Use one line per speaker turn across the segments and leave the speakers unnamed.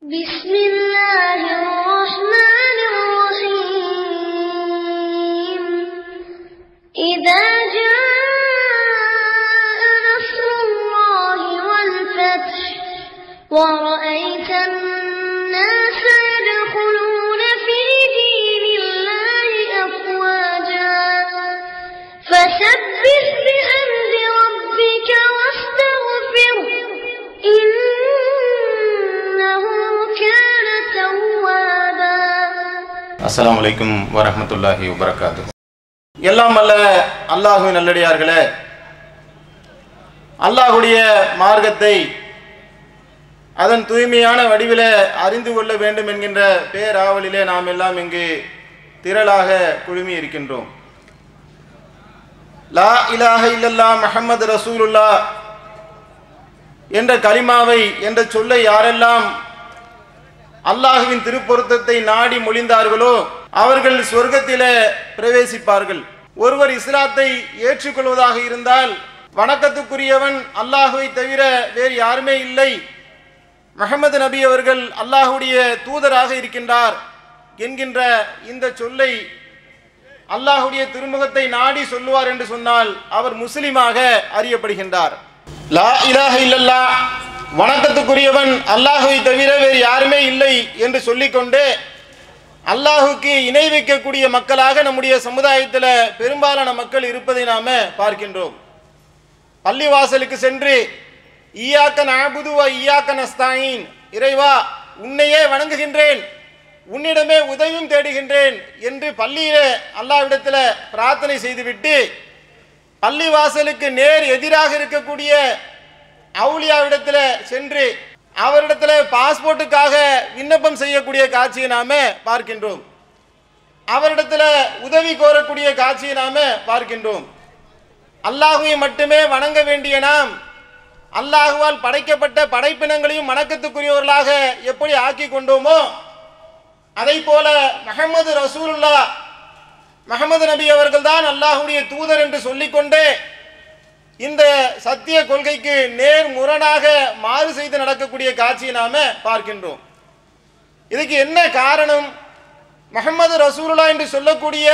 بسم الله الرحمن الرحيم إذا جاء نصر الله والفتح ورأيت الناس يدخلون في دين الله أفواجا فسبح بحمد ربك واستغفره
அஸ்ஸலாமு அலைக்கும் வரஹ்மத்துல்லாஹி வபரகாத்துஹு. எல்லாம் அல்ல அல்லாஹ்வின் நல்லடியார்களே, அல்லாஹ்வுடைய மார்க்கத்தை அதன் தூய்மையான வடிவிலே அறிந்து கொள்ள வேண்டும் என்கின்ற பேராவலிலே நாம் எல்லாம் இங்கு திரளாக குழுமி இருக்கின்றோம். லா இலாஹ இல்லல்லாஹ் முஹம்மது ரசூலுல்லாஹ் என்ற கலிமாவை என்ற சொல்லை யாரெல்லாம் அல்லாஹுவின் திருப்பொருத்தத்தை நாடி மொழிந்தார்களோ அவர்கள் சொர்க்கத்திலே பிரவேசிப்பார்கள். ஒருவர் இஸ்லாத்தை ஏற்றுக்கொள்வதாக இருந்தால் வணக்கத்துக்குரியவன் அல்லாஹுவை தவிர வேறு யாருமே இல்லை, முஹம்மது நபி அவர்கள் அல்லாஹுடைய தூதராக இருக்கின்றார் என்கின்ற இந்த சொல்லை அல்லாஹுடைய திருமுகத்தை நாடி சொல்லுவார் என்று சொன்னால் அவர் முஸ்லிமாக அறியப்படுகின்றார். லா இலாஹ இல்லல்லாஹ் வணக்கத்துக்குரியவன் அல்லாஹுவை தவிர வேறு யாருமே இல்லை என்று சொல்லிக்கொண்டு அல்லாஹுக்கு இணை வைக்கக்கூடிய மக்களாக நம்முடைய சமுதாயத்தில் பெரும்பாலான மக்கள் இருப்பதை நாம பார்க்கின்றோம். பள்ளிவாசலுக்கு சென்று ஈயாக்க நஅபுது வ ஈயாக்க நஸ்தாயின், இறைவா உன்னையே வணங்குகின்றேன், உன்னிடமே உதவியும் தேடுகின்றேன் என்று பள்ளியிலே அல்லாஹ்விடத்தில் பிரார்த்தனை செய்துவிட்டு பள்ளிவாசலுக்கு நேர் எதிராக இருக்கக்கூடிய அவுலியாவிடத்தில் சென்று அவரிடத்தில் பாஸ்போர்ட்டுக்காக விண்ணப்பம் செய்யக்கூடிய காட்சியை நாம பார்க்கின்றோம். அவரிடத்தில் உதவி கோரக்கூடிய காட்சியை நாம பார்க்கின்றோம். அல்லாஹுவை மட்டுமே வணங்க வேண்டிய நாம் அல்லாஹுவால் படைக்கப்பட்ட படைப்பினங்களையும் வணக்கத்துக்குரியவர்களாக எப்படி ஆக்கி கொண்டோமோ அதை போல முஹம்மது ரசூலுல்லாஹ் முஹம்மது நபி அவர்கள் தான் அல்லாஹுடைய தூதர் என்று சொல்லிக்கொண்டே இந்த சத்திய கொள்கைக்கு நேர் முரணாக மாறு செய்து நடக்கக்கூடிய காட்சியை நாம பார்க்கின்றோம். இதுக்கு என்ன காரணம்? முஹம்மது ரசூலுல்லாஹ் என்று சொல்லக்கூடிய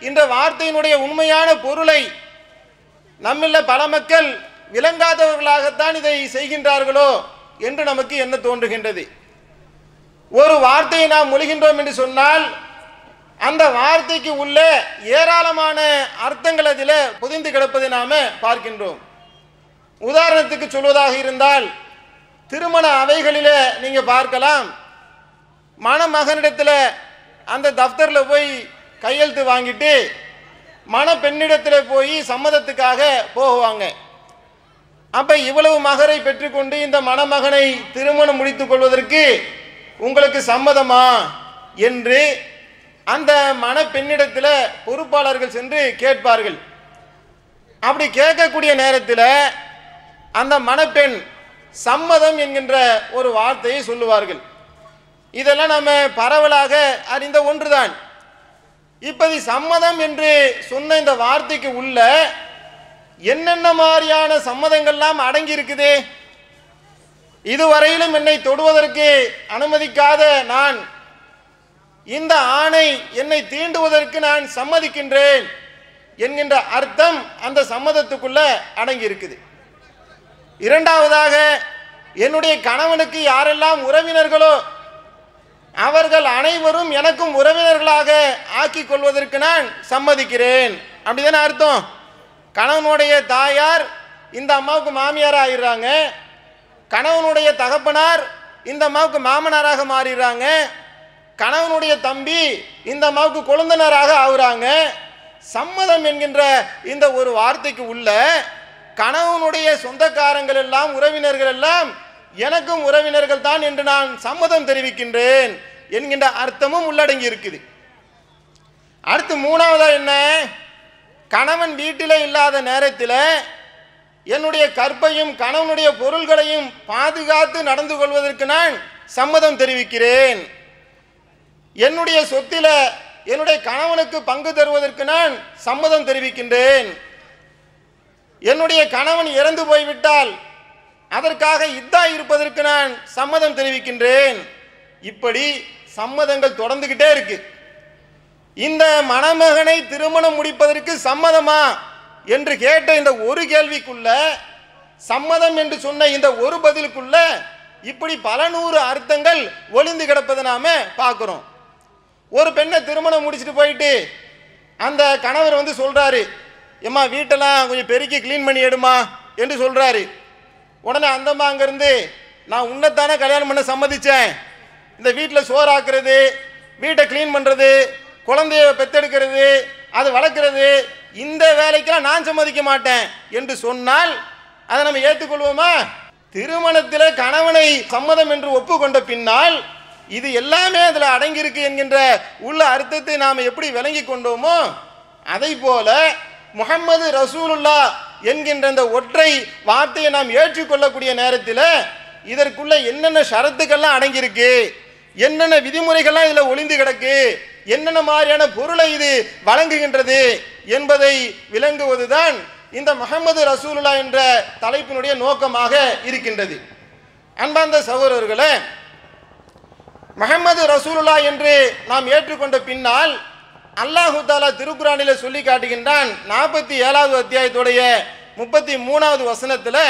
இந்த வார்த்தையினுடைய உண்மையான பொருளை நம்மில் பல மக்கள் விளங்காதவர்களாகத்தான் இதை செய்கின்றார்களோ என்று நமக்கு என்ன தோன்றுகின்றது. ஒரு வார்த்தையை நாம் மொழிகின்றோம் என்று சொன்னால் அந்த வார்த்தைக்கு உள்ள ஏராளமான அர்த்தங்கள் அதில் புதிந்து கிடப்பதை நாம பார்க்கின்றோம். உதாரணத்துக்கு சொல்வதாக இருந்தால் திருமண அவைகளில் நீங்க பார்க்கலாம், மணமகனிடத்தில் அந்த தப்தரில் போய் கையெழுத்து வாங்கிட்டு மணப்பெண்ணிடத்தில் போய் சம்மதத்துக்காக போகுவாங்க. அப்ப இவ்வளவு மகரை பெற்றுக்கொண்டு இந்த மணமகனை திருமணம் முடித்துக் கொள்வதற்கு உங்களுக்கு சம்மதமா என்று அந்த மணப்பெண்ணிடத்தில் பொறுப்பாளர்கள் சென்று கேட்பார்கள். அப்படி கேட்கக்கூடிய நேரத்தில் அந்த மணப்பெண் சம்மதம் என்கின்ற ஒரு வார்த்தையை சொல்லுவார்கள். இதெல்லாம் நம்ம பரவலாக அறிந்த ஒன்றுதான். இப்போது சம்மதம் என்று சொன்ன இந்த வார்த்தைக்கு உள்ள என்னென்ன மாதிரியான சம்மதங்கள்லாம் அடங்கி இருக்குதே. இதுவரையிலும் என்னை தொடுவதற்கு அனுமதிக்காத நான் இந்த ஆணை என்னை தீண்டுவதற்கு நான் சம்மதிக்கின்றேன் என்கின்ற அர்த்தம் அந்த சம்மதத்துக்குள்ள அடங்கி இருக்குது. இரண்டாவதாக, என்னுடைய கணவனுக்கு யாரெல்லாம் உறவினர்களோ அவர்கள் அனைவரும் எனக்கும் உறவினர்களாக ஆக்கி கொள்வதற்கு நான் சம்மதிக்கிறேன். அப்படிதானே அர்த்தம். கணவனுடைய தாயார் இந்த அம்மாவுக்கு மாமியாராக ஆயிடுறாங்க, கணவனுடைய தகப்பனார் இந்த அம்மாவுக்கு மாமனாராக மாறிடுறாங்க, கணவனுடைய தம்பி இந்த அம்மாவுக்கு கொழுந்தனராக ஆகுறாங்க. சம்மதம் என்கின்ற இந்த ஒரு வார்த்தைக்கு உள்ள கணவனுடைய சொந்தக்காரங்கள் எல்லாம் உறவினர்கள் எல்லாம் எனக்கும் உறவினர்கள் தான் என்று நான் சம்மதம் தெரிவிக்கின்றேன் என்கின்ற அர்த்தமும் உள்ளடங்கி இருக்குது. அடுத்து மூணாவதா என்ன? கணவன் வீட்டிலே இல்லாத நேரத்தில் என்னுடைய கற்பையும் கணவனுடைய பொருள்களையும் பாதுகாத்து நடந்து கொள்வதற்கு நான் சம்மதம் தெரிவிக்கிறேன். என்னுடைய சொத்தில என்னுடைய கணவனுக்கு பங்கு தருவதற்கு நான் சம்மதம் தெரிவிக்கின்றேன். என்னுடைய கணவன் இறந்து போய்விட்டால் அதற்காக இத்தா இருப்பதற்கு நான் சம்மதம் தெரிவிக்கின்றேன். இப்படி சம்மதங்கள் தொடர்ந்துகிட்டே இருக்கு. இந்த மணமகனை திருமணம் முடிப்பதற்கு சம்மதமா என்று கேட்ட இந்த ஒரு கேள்விக்குள்ள, சம்மதம் என்று சொன்ன இந்த ஒரு பதிலுக்குள்ள இப்படி பல நூறு அர்த்தங்கள் ஒளிந்து கிடப்பதை நாம பார்க்கிறோம். ஒரு பெண்ணை திருமணம் முடிச்சுட்டு போயிட்டு அந்த கணவர் வந்து சொல்றாரு, ஏம்மா வீட்டெல்லாம் கொஞ்சம் பெருக்கி கிளீன் பண்ணி எடுமா என்று சொல்றாரு. உடனே அந்தம்மா அங்கிருந்து, நான் உன்னைத்தானே கல்யாணம் பண்ண சம்மதிச்சேன், இந்த வீட்டில் சோறாக்குறது, வீட்டை கிளீன் பண்றது, குழந்தைய பெத்தெடுக்கிறது, அது வளர்க்கிறது, இந்த வேலைக்கெல்லாம் நான் சம்மதிக்க மாட்டேன் என்று சொன்னால் அதை நம்ம ஏற்றுக்கொள்வோமா? திருமணத்தில் கணவனை சம்மதம் என்று ஒப்புக்கொண்ட பின்னால் இது எல்லாமே அதில் அடங்கியிருக்கு என்கின்ற உள்ள அர்த்தத்தை நாம் எப்படி விளங்கி கொண்டோமோ அதை போல முஹம்மது ரசூலுல்லா என்கின்ற இந்த ஒற்றை வார்த்தையை நாம் ஏற்றுக்கொள்ளக்கூடிய நேரத்தில் இதற்குள்ள என்னென்ன ஷரத்துக்கள்லாம் அடங்கியிருக்கு, என்னென்ன விதிமுறைகள்லாம் இதில் ஒளிந்து கிடக்கு, என்னென்ன மாதிரியான பொருளை இது வழங்குகின்றது என்பதை விளங்குவதுதான் இந்த முஹம்மது ரசூலுல்லா என்ற தலைப்பினுடைய நோக்கமாக இருக்கின்றது. அன்பார்ந்த சகோதரர்களே, முஹம்மது ரசூலுல்லா என்று நாம் ஏற்றுக்கொண்ட பின்னால் அல்லாஹு தாலா திருக்குரானிலே சொல்லி காட்டுகின்றான். 47வது அத்தியாயத்துடைய 33வது வசனத்தில்,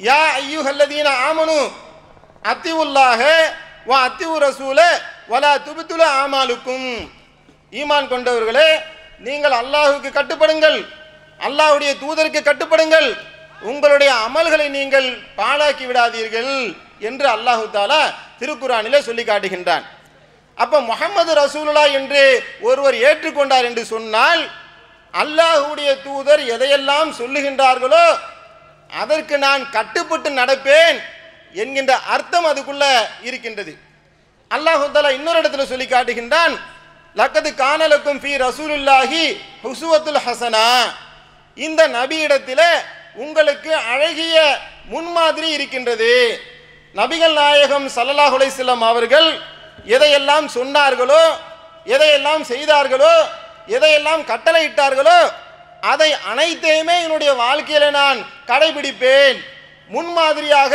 யா ஐயுஹல்லதீன ஆமனு அத்திவுல்லாஹ வ அத்திவு ரசூல வலா துப்துல ஆமாலுக்கும். ஈமான் கொண்டவர்களே, நீங்கள் அல்லாஹுக்கு கட்டுப்படுங்கள், அல்லாஹ்வுடைய தூதருக்கு கட்டுப்படுங்கள், உங்களுடைய அமல்களை நீங்கள் பாழாக்கி விடாதீர்கள் என்று அல்லாஹு தாலா திருக்குரானிலே சொல்லி காட்டுகின்றான். அப்ப முஹம்மது ரசூலுல்லா என்று ஒருவர் ஏற்றுக்கொண்டார் என்று சொன்னால் அல்லாஹ்வுடைய தூதர் எதையெல்லாம் சொல்லுகின்றார்களோ அதற்கு நான் கட்டுப்பட்டு நடப்பேன் என்கின்ற அர்த்தம் அதுக்குள்ள இருக்கின்றது. அல்லாஹு தஆலா இன்னொரு இடத்துல சொல்லி காட்டுகின்றான், லக்கது கானலக்கும் ஃபீ ரசூலுல்லாஹி உஸ்வத்துல் ஹஸனா. இந்த நபியிடத்தில் உங்களுக்கு அழகிய முன்மாதிரி இருக்கின்றது. நபிகள் நாயகம் ஸல்லல்லாஹு அலைஹி வஸல்லம் அவர்கள் எதையெல்லாம் சொன்னார்களோ, எதையெல்லாம் செய்தார்களோ, எதையெல்லாம் கட்டளையிட்டார்களோ அதை அனைத்தையுமே என்னுடைய வாழ்க்கையில நான் கடைபிடிப்பேன், முன்மாதிரியாக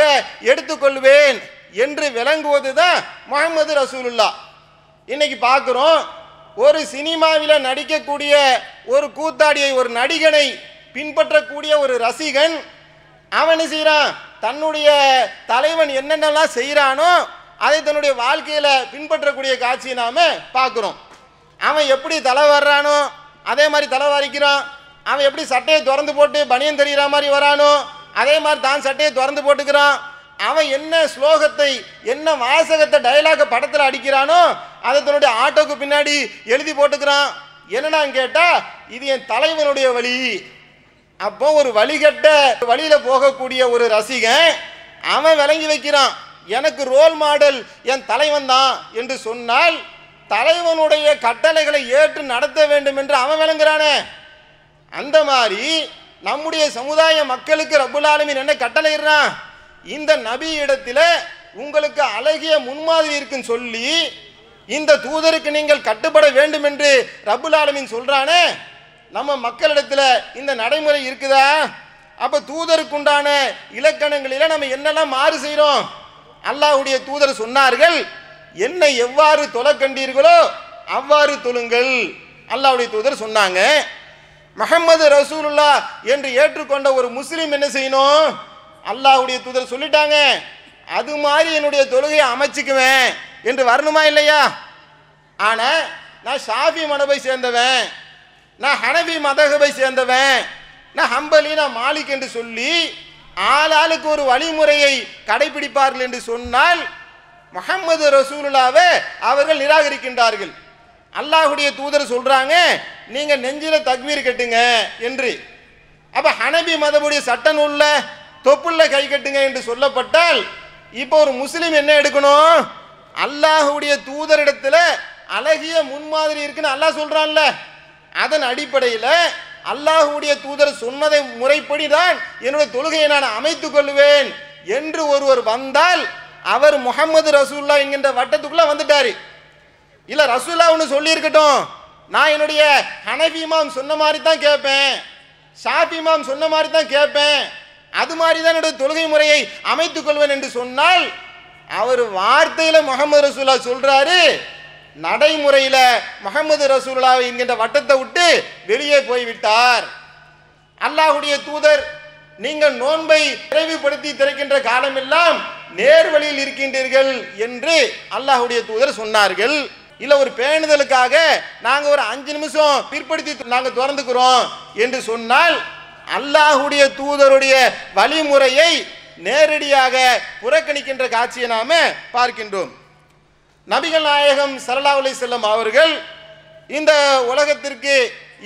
எடுத்துக்கொள்வேன் என்று விளங்குவதுதான் முஹம்மது ரசூலுல்லா. இன்னைக்கு பார்க்கிறோம், ஒரு சினிமாவில் நடிக்கக்கூடிய ஒரு கூத்தாடியை, ஒரு நடிகனை பின்பற்றக்கூடிய ஒரு ரசிகன், அவன் செய்கிறான், தன்னுடைய தலைவன் என்னென்னலாம் செய்கிறானோ அதை தன்னுடைய வாழ்க்கையில் பின்பற்றக்கூடிய காட்சியை நாம் பார்க்குறோம். அவன் எப்படி தலை வர்றானோ அதே மாதிரி தலை வாரிக்கிறான், அவன் எப்படி சட்டையை திறந்து போட்டு பனியன் தெரிகிற மாதிரி வரானோ அதே மாதிரி தான் சட்டையை திறந்து போட்டுக்கிறான். அவன் என்ன ஸ்லோகத்தை, என்ன வாசகத்தை, டயலாக படத்தில் அடிக்கிறானோ அதை தன்னுடைய ஆட்டோக்கு பின்னாடி எழுதி போட்டுக்கிறான். என்னன்னு கேட்டால் இது என் தலைவனுடைய வழி. அப்போ ஒரு வழிகட்ட வழியில் போகக்கூடிய ஒரு ரசிகன் அவன் விளங்கி வைக்கிறான், எனக்கு ரோல் மாடல் என் தலைவன் தான் என்று சொன்னால் தலைவனுடைய கட்டளைகளை ஏற்று நடத்த வேண்டும் என்று அவன் விளங்குறானே. அந்த மாதிரி நம்முடைய சமுதாய மக்களுக்கு ரப்புல் ஆலமீன் என்ன கட்டளையிடுறான், இந்த நபி இடத்துல உங்களுக்கு அழகிய முன்மாதிரி இருக்குன்னு சொல்லி இந்த தூதருக்கு நீங்கள் கட்டுப்பட வேண்டும் என்று ரப்புல் ஆலமீன் சொல்றானே. நம்ம மக்களிடத்துல இந்த நடைமுறை இருக்குதா? அப்ப தூதருக்குண்டான இலக்கணங்களில நம்ம என்னெல்லாம் மாறு செய்கிறோம்? அல்லாஹ்வுடைய தூதர் சொன்னார்கள், என்னை எவ்வாறு தொழ கண்டீர்களோ அவ்வாறு தொழுங்கள். அல்லாஹ்வுடைய தூதர் சொன்னாங்க. முஹம்மது ரசூலுல்லா என்று ஏற்றுக்கொண்ட ஒரு முஸ்லீம் என்ன செய்யணும்? அல்லாஹ்வுடைய தூதர் சொல்லிட்டாங்க, அது மாதிரி என்னுடைய தொழுகையை அமைச்சுக்குவேன் என்று வரணுமா இல்லையா? ஆனா நான் ஷாஃபி மதபை சேர்ந்தவன், நான் ஹனபி மதகபை சேர்ந்தவன், நான் ஹம்பலி, நான் மாலிக் என்று சொல்லி ஆளாளுக்கு ஒரு வழிமுறையை கடைபிடிப்பார்கள் என்று சொன்னால் முஹம்மது ரசூலுல்லாவை அவர்கள் நிராகரிக்கின்றார்கள். அல்லாஹ்வுடைய தூதர் சொல்றாங்க, நீங்க நெஞ்சில தக்பீர் கட்டுங்க என்று. அப்ப ஹனபி மதபுடைய சட்ட நூல்ல தொப்புள்ள கை கட்டுங்க என்று சொல்லப்பட்டால் இப்போ ஒரு முஸ்லீம் என்ன எடுக்கணும்? அல்லாஹ்வுடைய தூதரிடத்துல அழகிய முன்மாதிரி இருக்குன்னு அல்லாஹ் சொல்றான்ல, அதன் அடிப்படையில் அல்லாஹ்வுடைய தூதர் சொன்னதை முறைப்படி தான் என்னுடைய தொழுகையை நான் அமைத்துக் கொள்வேன் என்று ஒருவர் வந்தால் அவர் முஹம்மது ரசூலுல்லாஹ் என்கின்ற வட்டத்துக்குள்ள வந்துட்டாரு. இல்ல ரசூலுல்லாஹ் ஒன்று சொல்லி இருக்கட்டும், நான் என்னுடைய ஹனஃபி இமாம் சொன்ன மாதிரி தான் கேட்பேன், ஷாஃபி இமாம் சொன்ன மாதிரி தான் கேட்பேன், அது மாதிரி தான் என்னுடைய தொழுகை முறையை அமைத்துக் கொள்வேன் என்று சொன்னால் அவர் வார்த்தையில முகமது ரசூலுல்லாஹ் சொல்றாரு, நடைமுறையில முகமது ரசூலுல்லாஹ் என்கின்ற வட்டத்தை விட்டு வெளியே போய்விட்டார். அல்லாஹ்வுடைய தூதர், நீங்கள் நோன்பை நிறைவுபடுத்தி திறக்கின்ற காலமெல்லாம் நேர்வழியில் இருக்கின்றீர்கள் என்று அல்லாஹ்வுடைய தூதர் சொன்னார்கள். இல்ல ஒரு பேணுதலுக்காக நாங்க ஒரு 5 நிமிஷம் பிற்படுத்தி நாங்க திறந்துக்கிறோம் என்று சொன்னால் அல்லாஹ்வுடைய தூதருடைய வழிமுறையை நேரடியாக புறக்கணிக்கின்ற காட்சியை நாம பார்க்கின்றோம். நபிகள் நாயகம் ஸல்லல்லாஹு அலைஹி வஸல்லம் அவர்கள் இந்த உலகத்திற்கு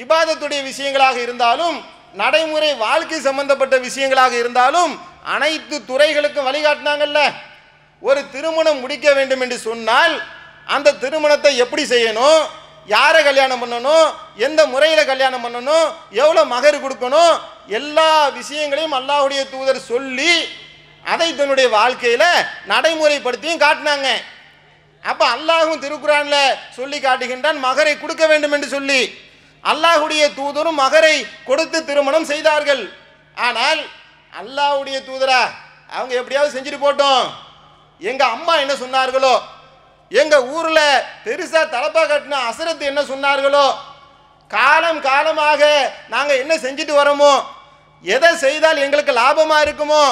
இபாதத்துடைய விஷயங்களாக இருந்தாலும் நடைமுறை வாழ்க்கை சம்பந்தப்பட்ட விஷயங்களாக இருந்தாலும் அனைத்து துறைகளுக்கும் வழிகாட்டினாங்கல்ல. ஒரு திருமணம் முடிக்க வேண்டும் என்று சொன்னால் அந்த திருமணத்தை எப்படி செய்யணும், யாரை கல்யாணம் பண்ணணும், எந்த முறையில் கல்யாணம் பண்ணணும், எவ்வளோ மகர் கொடுக்கணும், எல்லா விஷயங்களையும் அல்லாஹ்வுடைய தூதர் சொல்லி அதை தன்னுடைய வாழ்க்கையில் நடைமுறைப்படுத்தியும் காட்டினாங்க. அப்போ அல்லாஹும் திருக்குரான்ல சொல்லி காட்டுகின்றான் மகரை கொடுக்க வேண்டும் என்று சொல்லி. அல்லாஹ்வுடைய தூதரும் மகரை கொடுத்து திருமணம் செய்தார்கள். ஆனால் அல்லாஹ்வுடைய தூதரா அவங்க எப்படியாவது செஞ்சுட்டு போட்டோம், எங்க அம்மா என்ன சொன்னார்களோ, எங்க ஊர்ல பெருசா தலப்பா கட்டின அசரத்து என்ன சொன்னார்களோ, காலம் காலமாக நாங்க என்ன செஞ்சுட்டு வரோமோ, எதை செய்தால் எங்களுக்கு லாபமா இருக்குமோ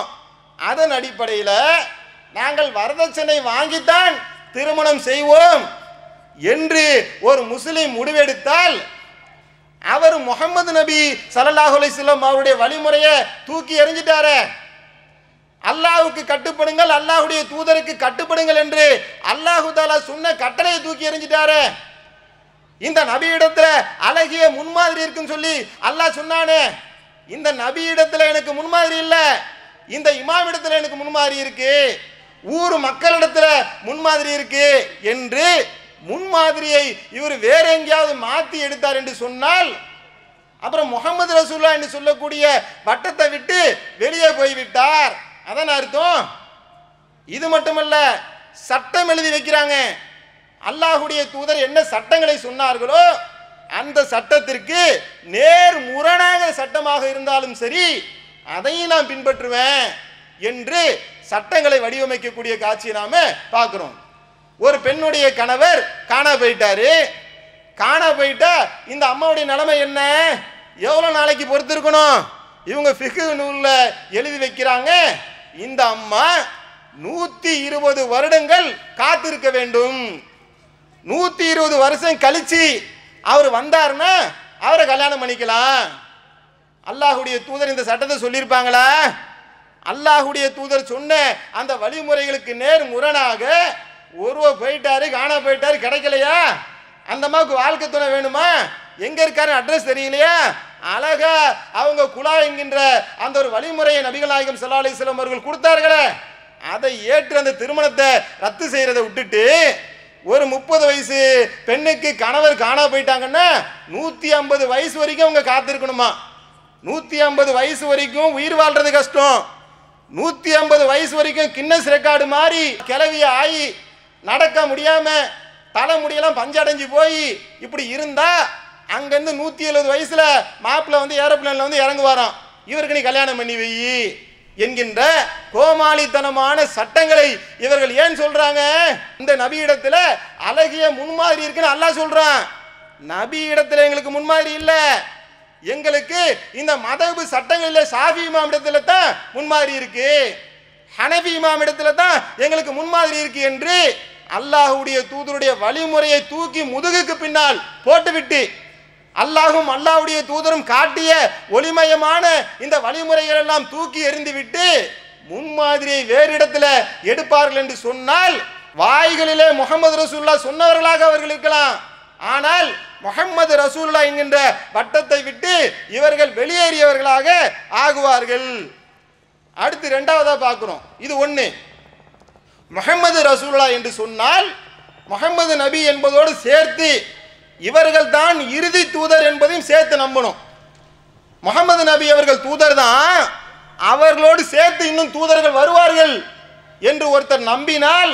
அதன் அடிப்படையில் நாங்கள் வரதட்சணை வாங்கித்தான் திருமணம் செய்வோம் என்று ஒரு முஸ்லிம் முடிவெடுத்தால் அவர் முஹம்மது நபி ஸல்லல்லாஹு அலைஹி வஸல்லம் அவருடைய வழிமுறையை தூக்கி எறிஞ்சிட்டாரே. அல்லாஹ்வுக்கு கட்டுப்படுங்கள், அல்லாஹ்வுடைய தூதருக்கு கட்டுப்படுங்கள் என்று அல்லாஹு தஆலா சொன்ன கட்டளையை தூக்கி எறிஞ்சிட்டாரே. இந்த நபியிடத்துல அழகிய முன்மாதிரி இருக்குன்னு சொல்லி அல்லாஹ் சொன்னானே, இந்த நபியிடத்துல எனக்கு முன்மாதிரி இல்லை, இந்த இமாம் இடத்துல எனக்கு முன்மாதிரி இருக்கு, ஊர் மக்களிடத்துல முன்மாதிரி இருக்கு என்று முன்மாதிரியை இவர் வேற எங்கேயாவது மாற்றி எடுத்தார் என்று சொன்னால் அப்புறம் முஹம்மது ரசூலுல்லாஹ் என்று சொல்லக்கூடிய வட்டத்தை விட்டு வெளியே போய்விட்டார். அதான் அர்த்தம். இது மட்டுமல்ல, சட்டம் எழுதி வைக்கிறாங்க. அல்லாஹ்வுடைய தூதர் என்ன சட்டங்களை சொன்னார்களோ அந்த சட்டத்திற்கு நேர் முரணாக சட்டமாக இருந்தாலும் சரி அதையும் நான் பின்பற்றுவேன் என்று சட்டங்களை வடிவமைக்கக்கூடிய காட்சியை நாம பார்க்கிறோம். ஒரு பெண்ணுடைய கணவர் காணா போயிட்டாரு. காணா போயிட்டா இந்த அம்மாவுடைய நிலைமை என்ன, எவ்வளவு நாளைக்கு பொறுத்திருக்கணும்? இவங்க ஃபிக்ஹ் நூல்ல எழுதி வைக்கிறாங்க, இந்த அம்மா 120 வருடங்கள் காத்திருக்க வேண்டும். 120 வருஷம் கழிச்சு அவர் வந்தாருன்னா அவரை கல்யாணம் பண்ணிக்கலாம். அல்லாஹ்வுடைய தூதர் இந்த சட்டத்தை சொல்லியிருப்பாங்களா? அல்லாஹ்வுடைய தூதர் சொன்ன அந்த வழிமுறைகளுக்கு நேர் முரணாக ஒருவர் போயிட்டாரு, காணா போயிட்டாரு, கிடைக்கலையா, அந்த அம்மாவுக்கு வாழ்க்கை துணை வேணுமா, எங்க இருக்காரு அட்ரஸ் தெரியலையா, அழகா அவங்க குலா என்கின்ற அந்த ஒரு வழிமுறையை நபிகள் நாயகம் ஸல்லல்லாஹு அலைஹி வஸல்லம் அவர்கள் கொடுத்தார்களே, அதை ஏற்று அந்த திருமணத்தை ரத்து செய்யறதை விட்டுட்டு ஒரு 30 வயசு பெண்ணுக்கு கணவர் காணா போயிட்டாங்கன்னா 150 வயசு வரைக்கும் அவங்க காத்திருக்கணுமா. 150 வயசு வரைக்கும் உயிர் வாழ்றது கஷ்டம். 150 வயசு வரைக்கும் கின்னஸ் ரெக்கார்டு மாதிரி கிளவிய ஆகி நடக்க முடியாம தலைமுடியெல்லாம் பஞ்சடைஞ்சு போய் இப்படி இருந்தா அங்கிருந்து 170 வயசுல மாப்பிள்ள வந்து ஏரோப்ளேன்ல வந்து இறங்குவாராம், இவருக்கு நீ கல்யாணம் பண்ணி வை என்கின்ற கோமாளித்தனமான சட்டங்களை இவர்கள் ஏன் சொல்றாங்க? இந்த நபியிடத்துல அழகிய முன்மாதிரி இருக்குன்னு அல்லாஹ் சொல்றான். நபியிடத்துல எங்களுக்கு முன்மாதிரி இல்ல, எங்களுக்கு இந்த மதபு சட்டங்களில் ஷாஃபி இமாம் இடத்துல தான் முன்மாதிரி இருக்கு, ஹனபி இமாம் இடத்துல தான் எங்களுக்கு முன்மாதிரி இருக்கு என்று அல்லாஹ்வுடைய தூதருடைய வழிமுறையை தூக்கி முதுகுக்கு பின்னால் போட்டுவிட்டு அல்லாஹும் அல்லாஹ்வுடைய தூதரும் காட்டிய ஒளிமயமான இந்த வழிமுறைகள் எல்லாம் தூக்கி எறிந்துவிட்டு முன்மாதிரியை வேறு இடத்துல எடுப்பார்கள் என்று சொன்னால் வாய்களிலே முஹம்மது ரசூலுல்லாஹ் சொன்னவர்களாக அவர்கள் இருக்கலாம். ஆனால் முஹம்மது ரசூலுல்லாஹ் என்கின்ற வட்டத்தை விட்டு இவர்கள் வெளியேறியவர்களாக ஆகுவார்கள். அடுத்து இரண்டாவதா பார்க்கிறோம். இது ஒண்ணு. முஹம்மது ரசூலுல்லாஹ் என்று சொன்னால் முஹம்மது நபி என்பதோடு சேர்த்து இவர்கள் தான் இறுதி தூதர் என்பதையும் சேர்த்து நம்பணும். முஹம்மது நபி அவர்கள் தூதர் தான், அவர்களோடு சேர்த்து இன்னும் தூதர்கள் வருவார்கள் என்று ஒருத்தர் நம்பினால்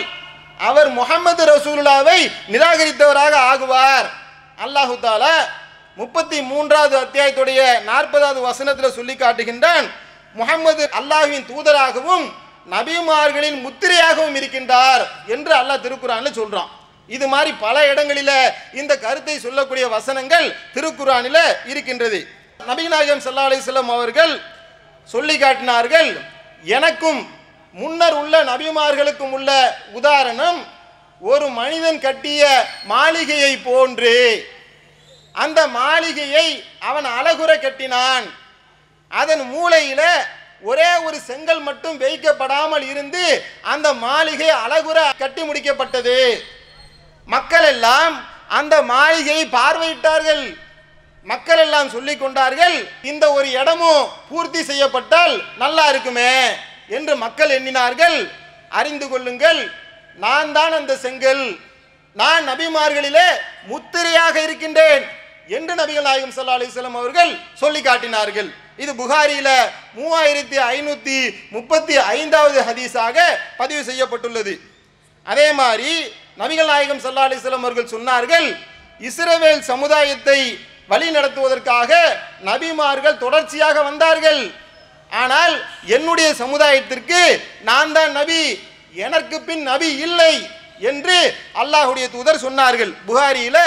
அவர் முஹம்மது ரசூலுல்லாஹ்வை நிராகரித்தவராக ஆகுவார். அல்லாஹு தஆலா 33வது அத்தியாயத்துடைய 40வது வசனத்தில் சொல்லி காட்டுகின்றான், முஹம்மது அல்லாஹ்வின் தூதராகவும் நபிமார்களின் முத்திரையாகவும் இருக்கின்றார் என்று அல்லாஹ் திருக்குர்ஆன்ல சொல்றான். இது மாதிரி பல இடங்களில இந்த கருத்தை சொல்லக்கூடிய வசனங்கள் திருக்குர்ஆனில இருக்கின்றது. நபி நாயகம் ஸல்லல்லாஹு அலைஹி வஸல்லம் அவர்கள் சொல்லி காட்டினார்கள், எனக்கும் முன்னர் உள்ள நபிமார்களுக்கும் உள்ள உதாரணம் ஒரு மனிதன் கட்டிய மாளிகையை போன்று. அந்த மாளிகையை அவன் அழகுற கட்டினான். அதன் மூலையில ஒரே ஒரு செங்கல் மட்டும் வைக்கப்படாமல் இருந்து அந்த மாளிகை அழகுற கட்டி முடிக்கப்பட்டது. மக்கள் எல்லாம் அந்த மாளிகையை பார்வையிட்டார்கள். மக்கள் எல்லாம் சொல்லிக் கொண்டார்கள், இந்த ஒரு இடமும் பூர்த்தி செய்யப்பட்டால் நல்லா இருக்குமே என்று மக்கள் எண்ணினார்கள். அறிந்து கொள்ளுங்கள், நான் தான் அந்த செங்கல், நான் நபிமார்களிலே முத்திரையாக இருக்கின்றேன் என்று நபிகள் நாயகம் ஸல்லல்லாஹு அலைஹி வஸல்லம் அவர்கள் சொல்லி காட்டினார்கள். இது புகாரியில 3535வது ஹதீஸாக பதிவு செய்யப்பட்டுள்ளது. அதே மாதிரி நபிகள் நாயகம் ஸல்லல்லாஹு அலைஹி வஸல்லம் அவர்கள் சொன்னார்கள், இஸ்ரவேல் சமுதாயத்தை வழி நடத்துவதற்காக நபிமார்கள் தொடர்ச்சியாக வந்தார்கள். ஆனால் என்னுடைய சமுதாயத்திற்கு நான் தான் நபி, எனக்கு பின் நபி இல்லை என்று அல்லாஹ்வுடைய தூதர் சொன்னார்கள். புகாரியில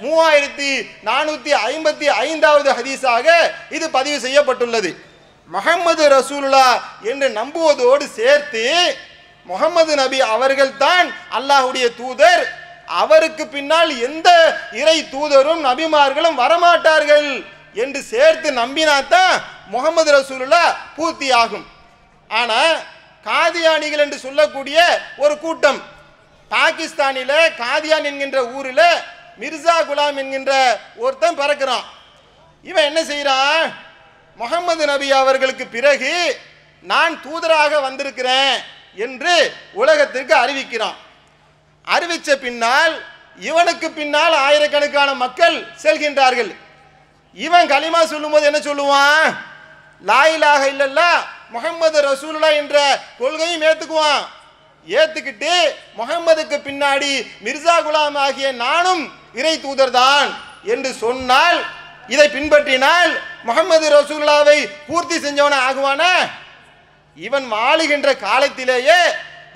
3455வது ஹதீஸாக இது பதிவு செய்யப்பட்டுள்ளது. முஹம்மது ரசூலுல்லாஹ் என்று நம்புவதோடு சேர்த்து முஹம்மது நபி அவர்கள் தான் அல்லாஹ்வுடைய தூதர், அவருக்கு பின்னால் எந்த இறை தூதரும் நபிமார்களும் வரமாட்டார்கள் என்று சேர்த்து நம்பினாத்தான் முஹம்மது ரசூலுல்லாஹ் பூர்த்தி ஆகும். ஆனா காதியானிகள் என்று சொல்லக்கூடிய ஒரு கூட்டம் பாகிஸ்தானில காதியான் என்கின்ற ஊரில் மிர்சா குலாம் என்கின்ற ஒருத்தன் பிறக்கிறான். இவன் என்ன செய்யறான், முஹம்மது நபி அவர்களுக்கு பிறகு நான் தூதராக வந்திருக்கிறேன் என்று உலகத்திற்கு அறிவிக்கிறான். அறிவிச்ச பின்னால் இவனுக்கு பின்னால் ஆயிரக்கணக்கான மக்கள் செல்கின்றார்கள். இவன் கலிமா சொல்லும்போது என்ன சொல்லுவான், லா இலாஹ இல்லல்லாஹ் முஹம்மது ரசூலுல்லாஹ் என்ற கொள்கையும் ஏத்துக்குவான். ஏத்துக்கிட்டு முஹம்மதுக்கு பின்னாடி மிர்சா குலாம் ஆகிய நானும் இறை தூதர் தான் என்று சொன்னால், இதை பின்பற்றினால் முஹம்மது ரசூலுல்லாஹ்வை பூர்த்தி செஞ்சவன ஆகுவானா? இவன் வாழுகின்ற காலத்திலேயே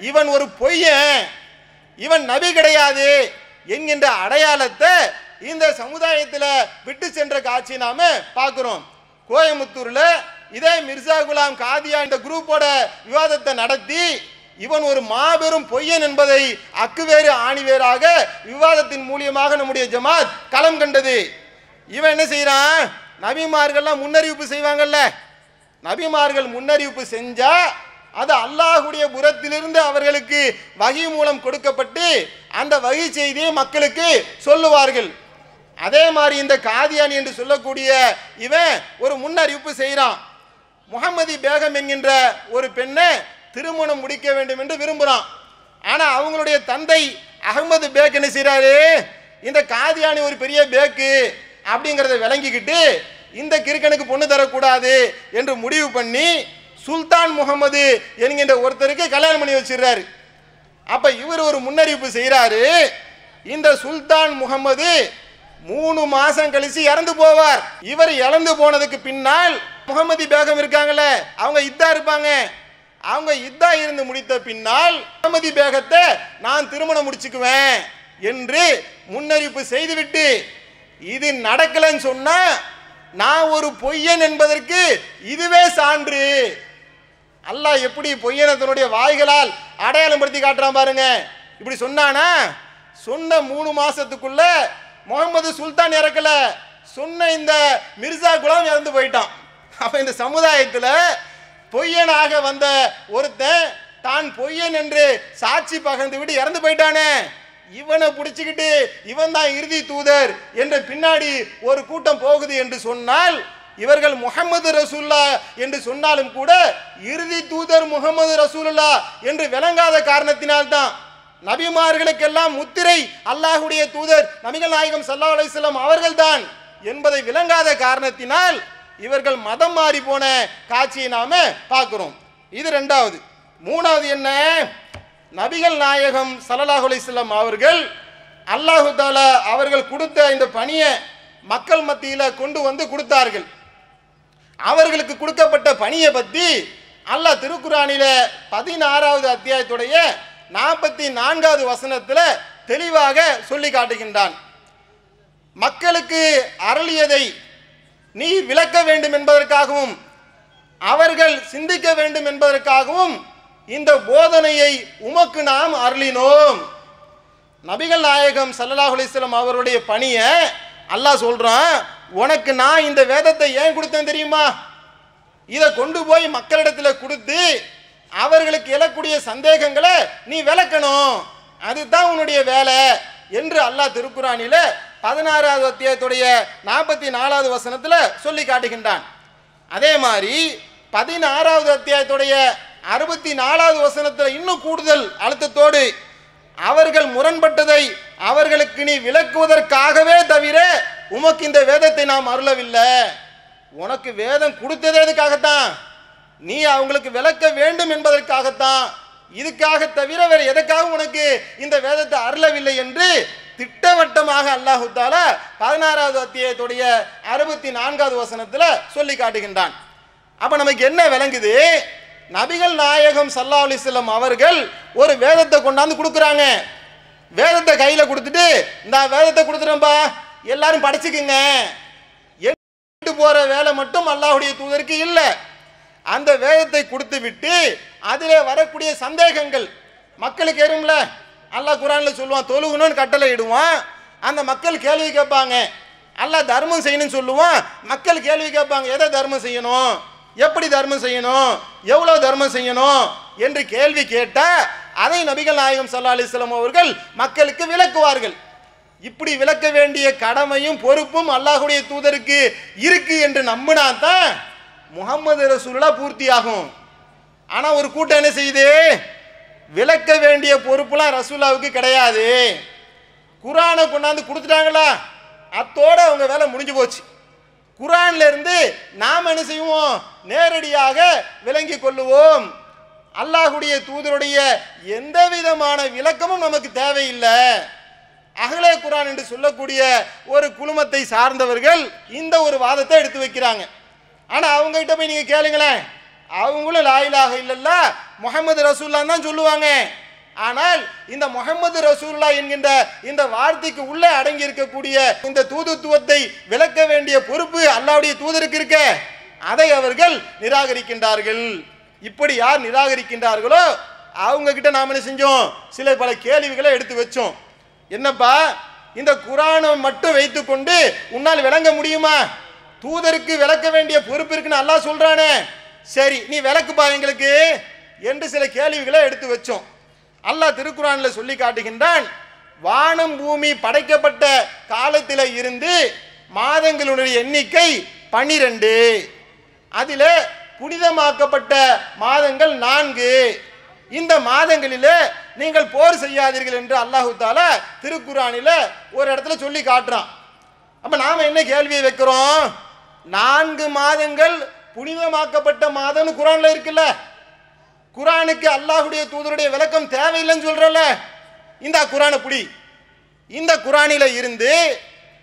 இவன் ஒரு பொய்யன், இவன் நபி கிடையாது என்கின்ற அடையாளத்தை இந்த சமுதாயத்தில் விட்டு சென்ற காட்சி நாம பார்க்கிறோம். கோயமுத்தூர்ல இதே மிர்சா குலாம் காதியா இந்த குரூப்போட விவாதத்தை நடத்தி இவன் ஒரு மாபெரும் பொய்யன் என்பதை அக்குவேறு ஆணிவேராக விவாதத்தின் மூலியமாக நம்முடைய ஜமாத் களம் கண்டது. இவன் என்ன செய்யறான், நபிமார்கள்லாம் முன்னறிவிப்பு செய்வாங்கல்ல, நபிமார்கள் முன்னறிவிப்பு செஞ்சா அது அல்லாஹ்வுடைய புறத்திலிருந்து அவர்களுக்கு வஹி மூலம் கொடுக்கப்பட்டு அந்த வஹி செய்தியை மக்களுக்கு சொல்லுவார்கள். அதே மாதிரி இந்த காதியானி என்று சொல்லக்கூடிய இவன் ஒரு முன்னறிவிப்பு செய்கிறான். முஹம்மதி பேகம் என்கின்ற ஒரு பெண்ணை திருமணம் முடிக்க வேண்டும் என்று விரும்புகிறான். ஆனால் அவங்களுடைய தந்தை அகமது பேக் என்ன செய்கிறாரு, இந்த காதியானி ஒரு பெரிய பேக்கு அப்படிங்கிறத விளங்கிக்கிட்டு இந்த கிறுக்கனுக்கு பொண்ணு தரக்கூடாது என்று முடிவு பண்ணி சுல்தான் முகமது என்கின்ற ஒருத்தருக்கு கல்யாணம் பண்ணி வச்சிடறாரு. அப்ப இவர் ஒரு முன்னறிவிப்பு செய்கிறாரு, இந்த சுல்தான் முகமது 3 மாசம் கழிச்சு இறந்து போவார். இவர் இறந்து போனதுக்கு பின்னால் முகமதி பேகம் இருக்காங்கல்ல, அவங்க இத்தா இருப்பாங்க. அவங்க இத்தா இருந்து முடித்த பின்னால் முகமதி பேகத்தை நான் திருமணம் முடிச்சுக்குவேன் என்று முன்னறிவிப்பு செய்துவிட்டு இது நடக்கலன்னு சொன்னா நான் ஒரு பொய்யன் என்பதற்கு இதுவே சான்று. அல்லாஹ் எப்படி பொய்யனை தன்னுடைய வாய்களால் அடையாளம் படுத்தி காட்டுறான் பாருங்க. இப்படி சொன்னானா, சொன்ன 3 மாசத்துக்குள்ள முகமது சுல்தான் இறக்கல, சொன்ன இந்த மிர்சா குலாம் இறந்து போயிட்டான். அப்ப இந்த சமுதாயத்தில் பொய்யனாக வந்த ஒருத்தன் தான் பொய்யன் என்று சாட்சி பகர்ந்து விட்டு இறந்து போயிட்டானே, இவனை பிடிச்சிக்கிட்டு இவன் தான் இறுதி தூதர் என்ற பின்னாடி ஒரு கூட்டம் போகுது என்று சொன்னால், இவர்கள் முஹம்மது ரசூலுல்லாஹ் என்று சொன்னாலும் கூட இறுதி தூதர் முஹம்மது ரசூலுல்லாஹ் என்று விளங்காத காரணத்தினால்தான், நபிமார்களுக்கெல்லாம் முத்திரை அல்லாஹ்வுடைய தூதர் நபிகள் நாயகம் ஸல்லல்லாஹு அலைஹி வஸல்லம் அவர்கள்தான் என்பதை விளங்காத காரணத்தினால் இவர்கள் மதம் மாறி போன காட்சியை நாம பார்க்கிறோம். இது ரெண்டாவது. மூணாவது என்ன, நபிகள் நாயகம் ஸல்லல்லாஹு அலைஹி வஸல்லம் அவர்கள் அல்லாஹு தஆலா அவர்கள் கொடுத்த இந்த பணியை மக்கள் மத்தியில் கொண்டு வந்து கொடுத்தார்கள். அவர்களுக்கு கொடுக்கப்பட்ட பணியை பற்றி அல்லாஹ் திருக்குர்ஆனில 16வது அத்தியாயத்துடைய 44வது வசனத்துல தெளிவாக சொல்லி காட்டுகின்றான். மக்களுக்கு அருளியதை நீ விளக்க வேண்டும் என்பதற்காகவும் அவர்கள் சிந்திக்க வேண்டும் என்பதற்காகவும் இந்த போதனையை உமக்கு நாம் அருளினோம். நபிகள் நாயகம் ஸல்லல்லாஹு அலைஹி வஸல்லம் அவருடைய பணியை அல்லாஹ் சொல்றான், உனக்கு நான் இந்த வேதத்தை ஏன் கொடுத்தேன் தெரியுமா? இதை கொண்டு போய் மக்களிடத்தில் கொடுத்து அவர்களுக்கு எழக்கூடிய சந்தேகங்களை நீ விளக்கணும், அதுதான் உன்னுடைய வேலை என்று அல்லாஹ் திருக்குர்ஆனில 16வது அத்தியாயத்துடைய 44வது வசனத்தில் சொல்லி காட்டுகின்றான். அதே மாதிரி 16வது அத்தியாயத்துடைய 64வது வசனத்தில் இன்னும் கூடுதல் அழுத்தத்தோடு அவர்கள் முரண்பட்டதை அவர்களுக்கு நீ விளக்குவதற்காகவே தவிர உமக்கு இந்த வேதத்தை நாம் அருளவில்லை. உனக்கு வேதம் கொடுத்ததே எதுக்காகத்தான்? நீ அவங்களுக்கு விளக்க வேண்டும் என்பதற்காகத்தான். இதுக்காக தவிர வேற எதற்காக உனக்கு இந்த வேதத்தை அருளவில்லை என்று திட்டவட்டமாக அல்லாஹ் தஆலா 16வது அத்தியாயத்துடைய 64வது வசனத்தில் சொல்லி காட்டுகின்றான். அப்ப நமக்கு என்ன விளங்குது? நபிகள் நாயகம் ஸல்லல்லாஹு அலைஹி வஸல்லம் அவர்கள் ஒரு வேதத்தை கொண்டாந்து கொடுக்குறாங்க. வேதத்தை கையில கொடுத்துட்டு இந்த வேதத்தை கொடுத்துறேன்பா எல்லாரும் படிச்சுக்குங்க எட்டு போற வேலை மட்டும் அல்லாஹ்வுடைய தூதருக்கு இல்லை. அந்த வேதத்தை கொடுத்து விட்டு அதிலே வரக்கூடிய சந்தேகங்கள் மக்களுக்கு ஏறும்ல. அல்லாஹ் குர்ஆன்ல சொல்லுவான், தொழுகணும்னு கட்டளை இடுவான், அந்த மக்கள் கேள்வி கேட்பாங்க. அல்லாஹ் தர்மம் செய்யணும்னு சொல்லுவான், மக்கள் கேள்வி கேட்பாங்க, எதை தர்மம் செய்யணும், எப்படி தர்மம் செய்யணும், எவ்வளவு தர்மம் செய்யணும் என்று கேள்வி கேட்டா அதை நபிகள் நாயகம் ஸல்லல்லாஹு அலைஹி வஸல்லம் அவர்கள் மக்களுக்கு விளக்குவார்கள். இப்படி விளக்க வேண்டிய கடமையும் பொறுப்பும் அல்லாஹ்வுடைய தூதருக்கு இருக்கு என்று நம்பினா தான் முஹம்மது ரசூலுல்லாஹ் பூர்த்தியாகும். ஆனா ஒரு கூட்டம் என்ன செய்யுது? விளக்க வேண்டிய பொறுப்புலாம் ரசூலுல்லாஹ்வுக்கு கிடையாது. குர்ஆனை கொண்டாந்து கொடுத்துட்டாங்களா, அத்தோட அவங்க வேலை முடிஞ்சு போச்சு. குர்ஆன்ல இருந்து நாம் என்ன செய்வோம்? நேரடியாக விளங்கி கொள்ளுவோம். அல்லாஹ்வுடைய தூதருடைய எந்த விதமான விளக்கமும் நமக்கு தேவையில்லை. அஹ்லே குர்ஆன் என்று சொல்லக்கூடிய ஒரு குழுமத்தை சார்ந்தவர்கள் இந்த ஒரு வாதத்தை எடுத்து வைக்கிறாங்க. ஆனா அவங்க கிட்ட போய் நீங்க கேளுங்களேன், அவங்களும் லா இலாஹ இல்லல்லாஹ் முஹம்மது ரசூலுல்லாஹ் தான் சொல்லுவாங்க. ஆனால் இந்த முஹம்மது ரசூலுல்லாஹ் என்கின்ற இந்த வார்த்தைக்கு உள்ளே அடங்கி இருக்கக்கூடிய இந்த தூதுத்துவத்தை விளக்க வேண்டிய பொறுப்பு அல்லாஹ்வுடைய தூதருக்கு இருக்க, அதை அவர்கள் நிராகரிக்கின்றார்கள். இப்படி யார் நிராகரிக்கின்றார்களோ அவங்க கிட்ட நாம என்ன செஞ்சோம்? சில பல கேள்விகளை எடுத்து வச்சோம். என்னப்பா, இந்த குர்ஆனை மட்டும் வைத்துக்கொண்டு உன்னால் விளங்க முடியுமா? தூதருக்கு விளக்க வேண்டிய பொறுப்பு இருக்குன்னு அல்லாஹ் சொல்றானே, சரி நீ விளக்குப்பா எங்களுக்கு என்று சில கேள்விகளை எடுத்து வச்சோம். அல்லாஹ் திருக்குர்ஆன்ல சொல்லி காட்டுகின்றான், வானம் பூமி படைக்கப்பட்ட காலத்தில் இருந்து மாதங்களுடைய எண்ணிக்கை 12, அதில் புனிதமாக்கப்பட்ட மாதங்கள் 4. இந்த மாதங்களிலே நீங்கள் போர் செய்யாதீர்கள் என்று அல்லாஹ் தஆலா திருக்குர்ஆனில ஒரு இடத்துல சொல்லி காட்டுறான். அப்ப நாம என்ன கேள்வியை வைக்கிறோம்? 4 மாதங்கள் புனிதமாக்கப்பட்ட மாதம்னு குர்ஆன்ல இருக்குல்ல, குர்ஆனுக்கு அல்லாஹ்வுடைய தூதருடைய விளக்கம் தேவையில்லைன்னு சொல்றல. இந்த குர்ஆனை புடி, இந்த குர்ஆனில இருந்து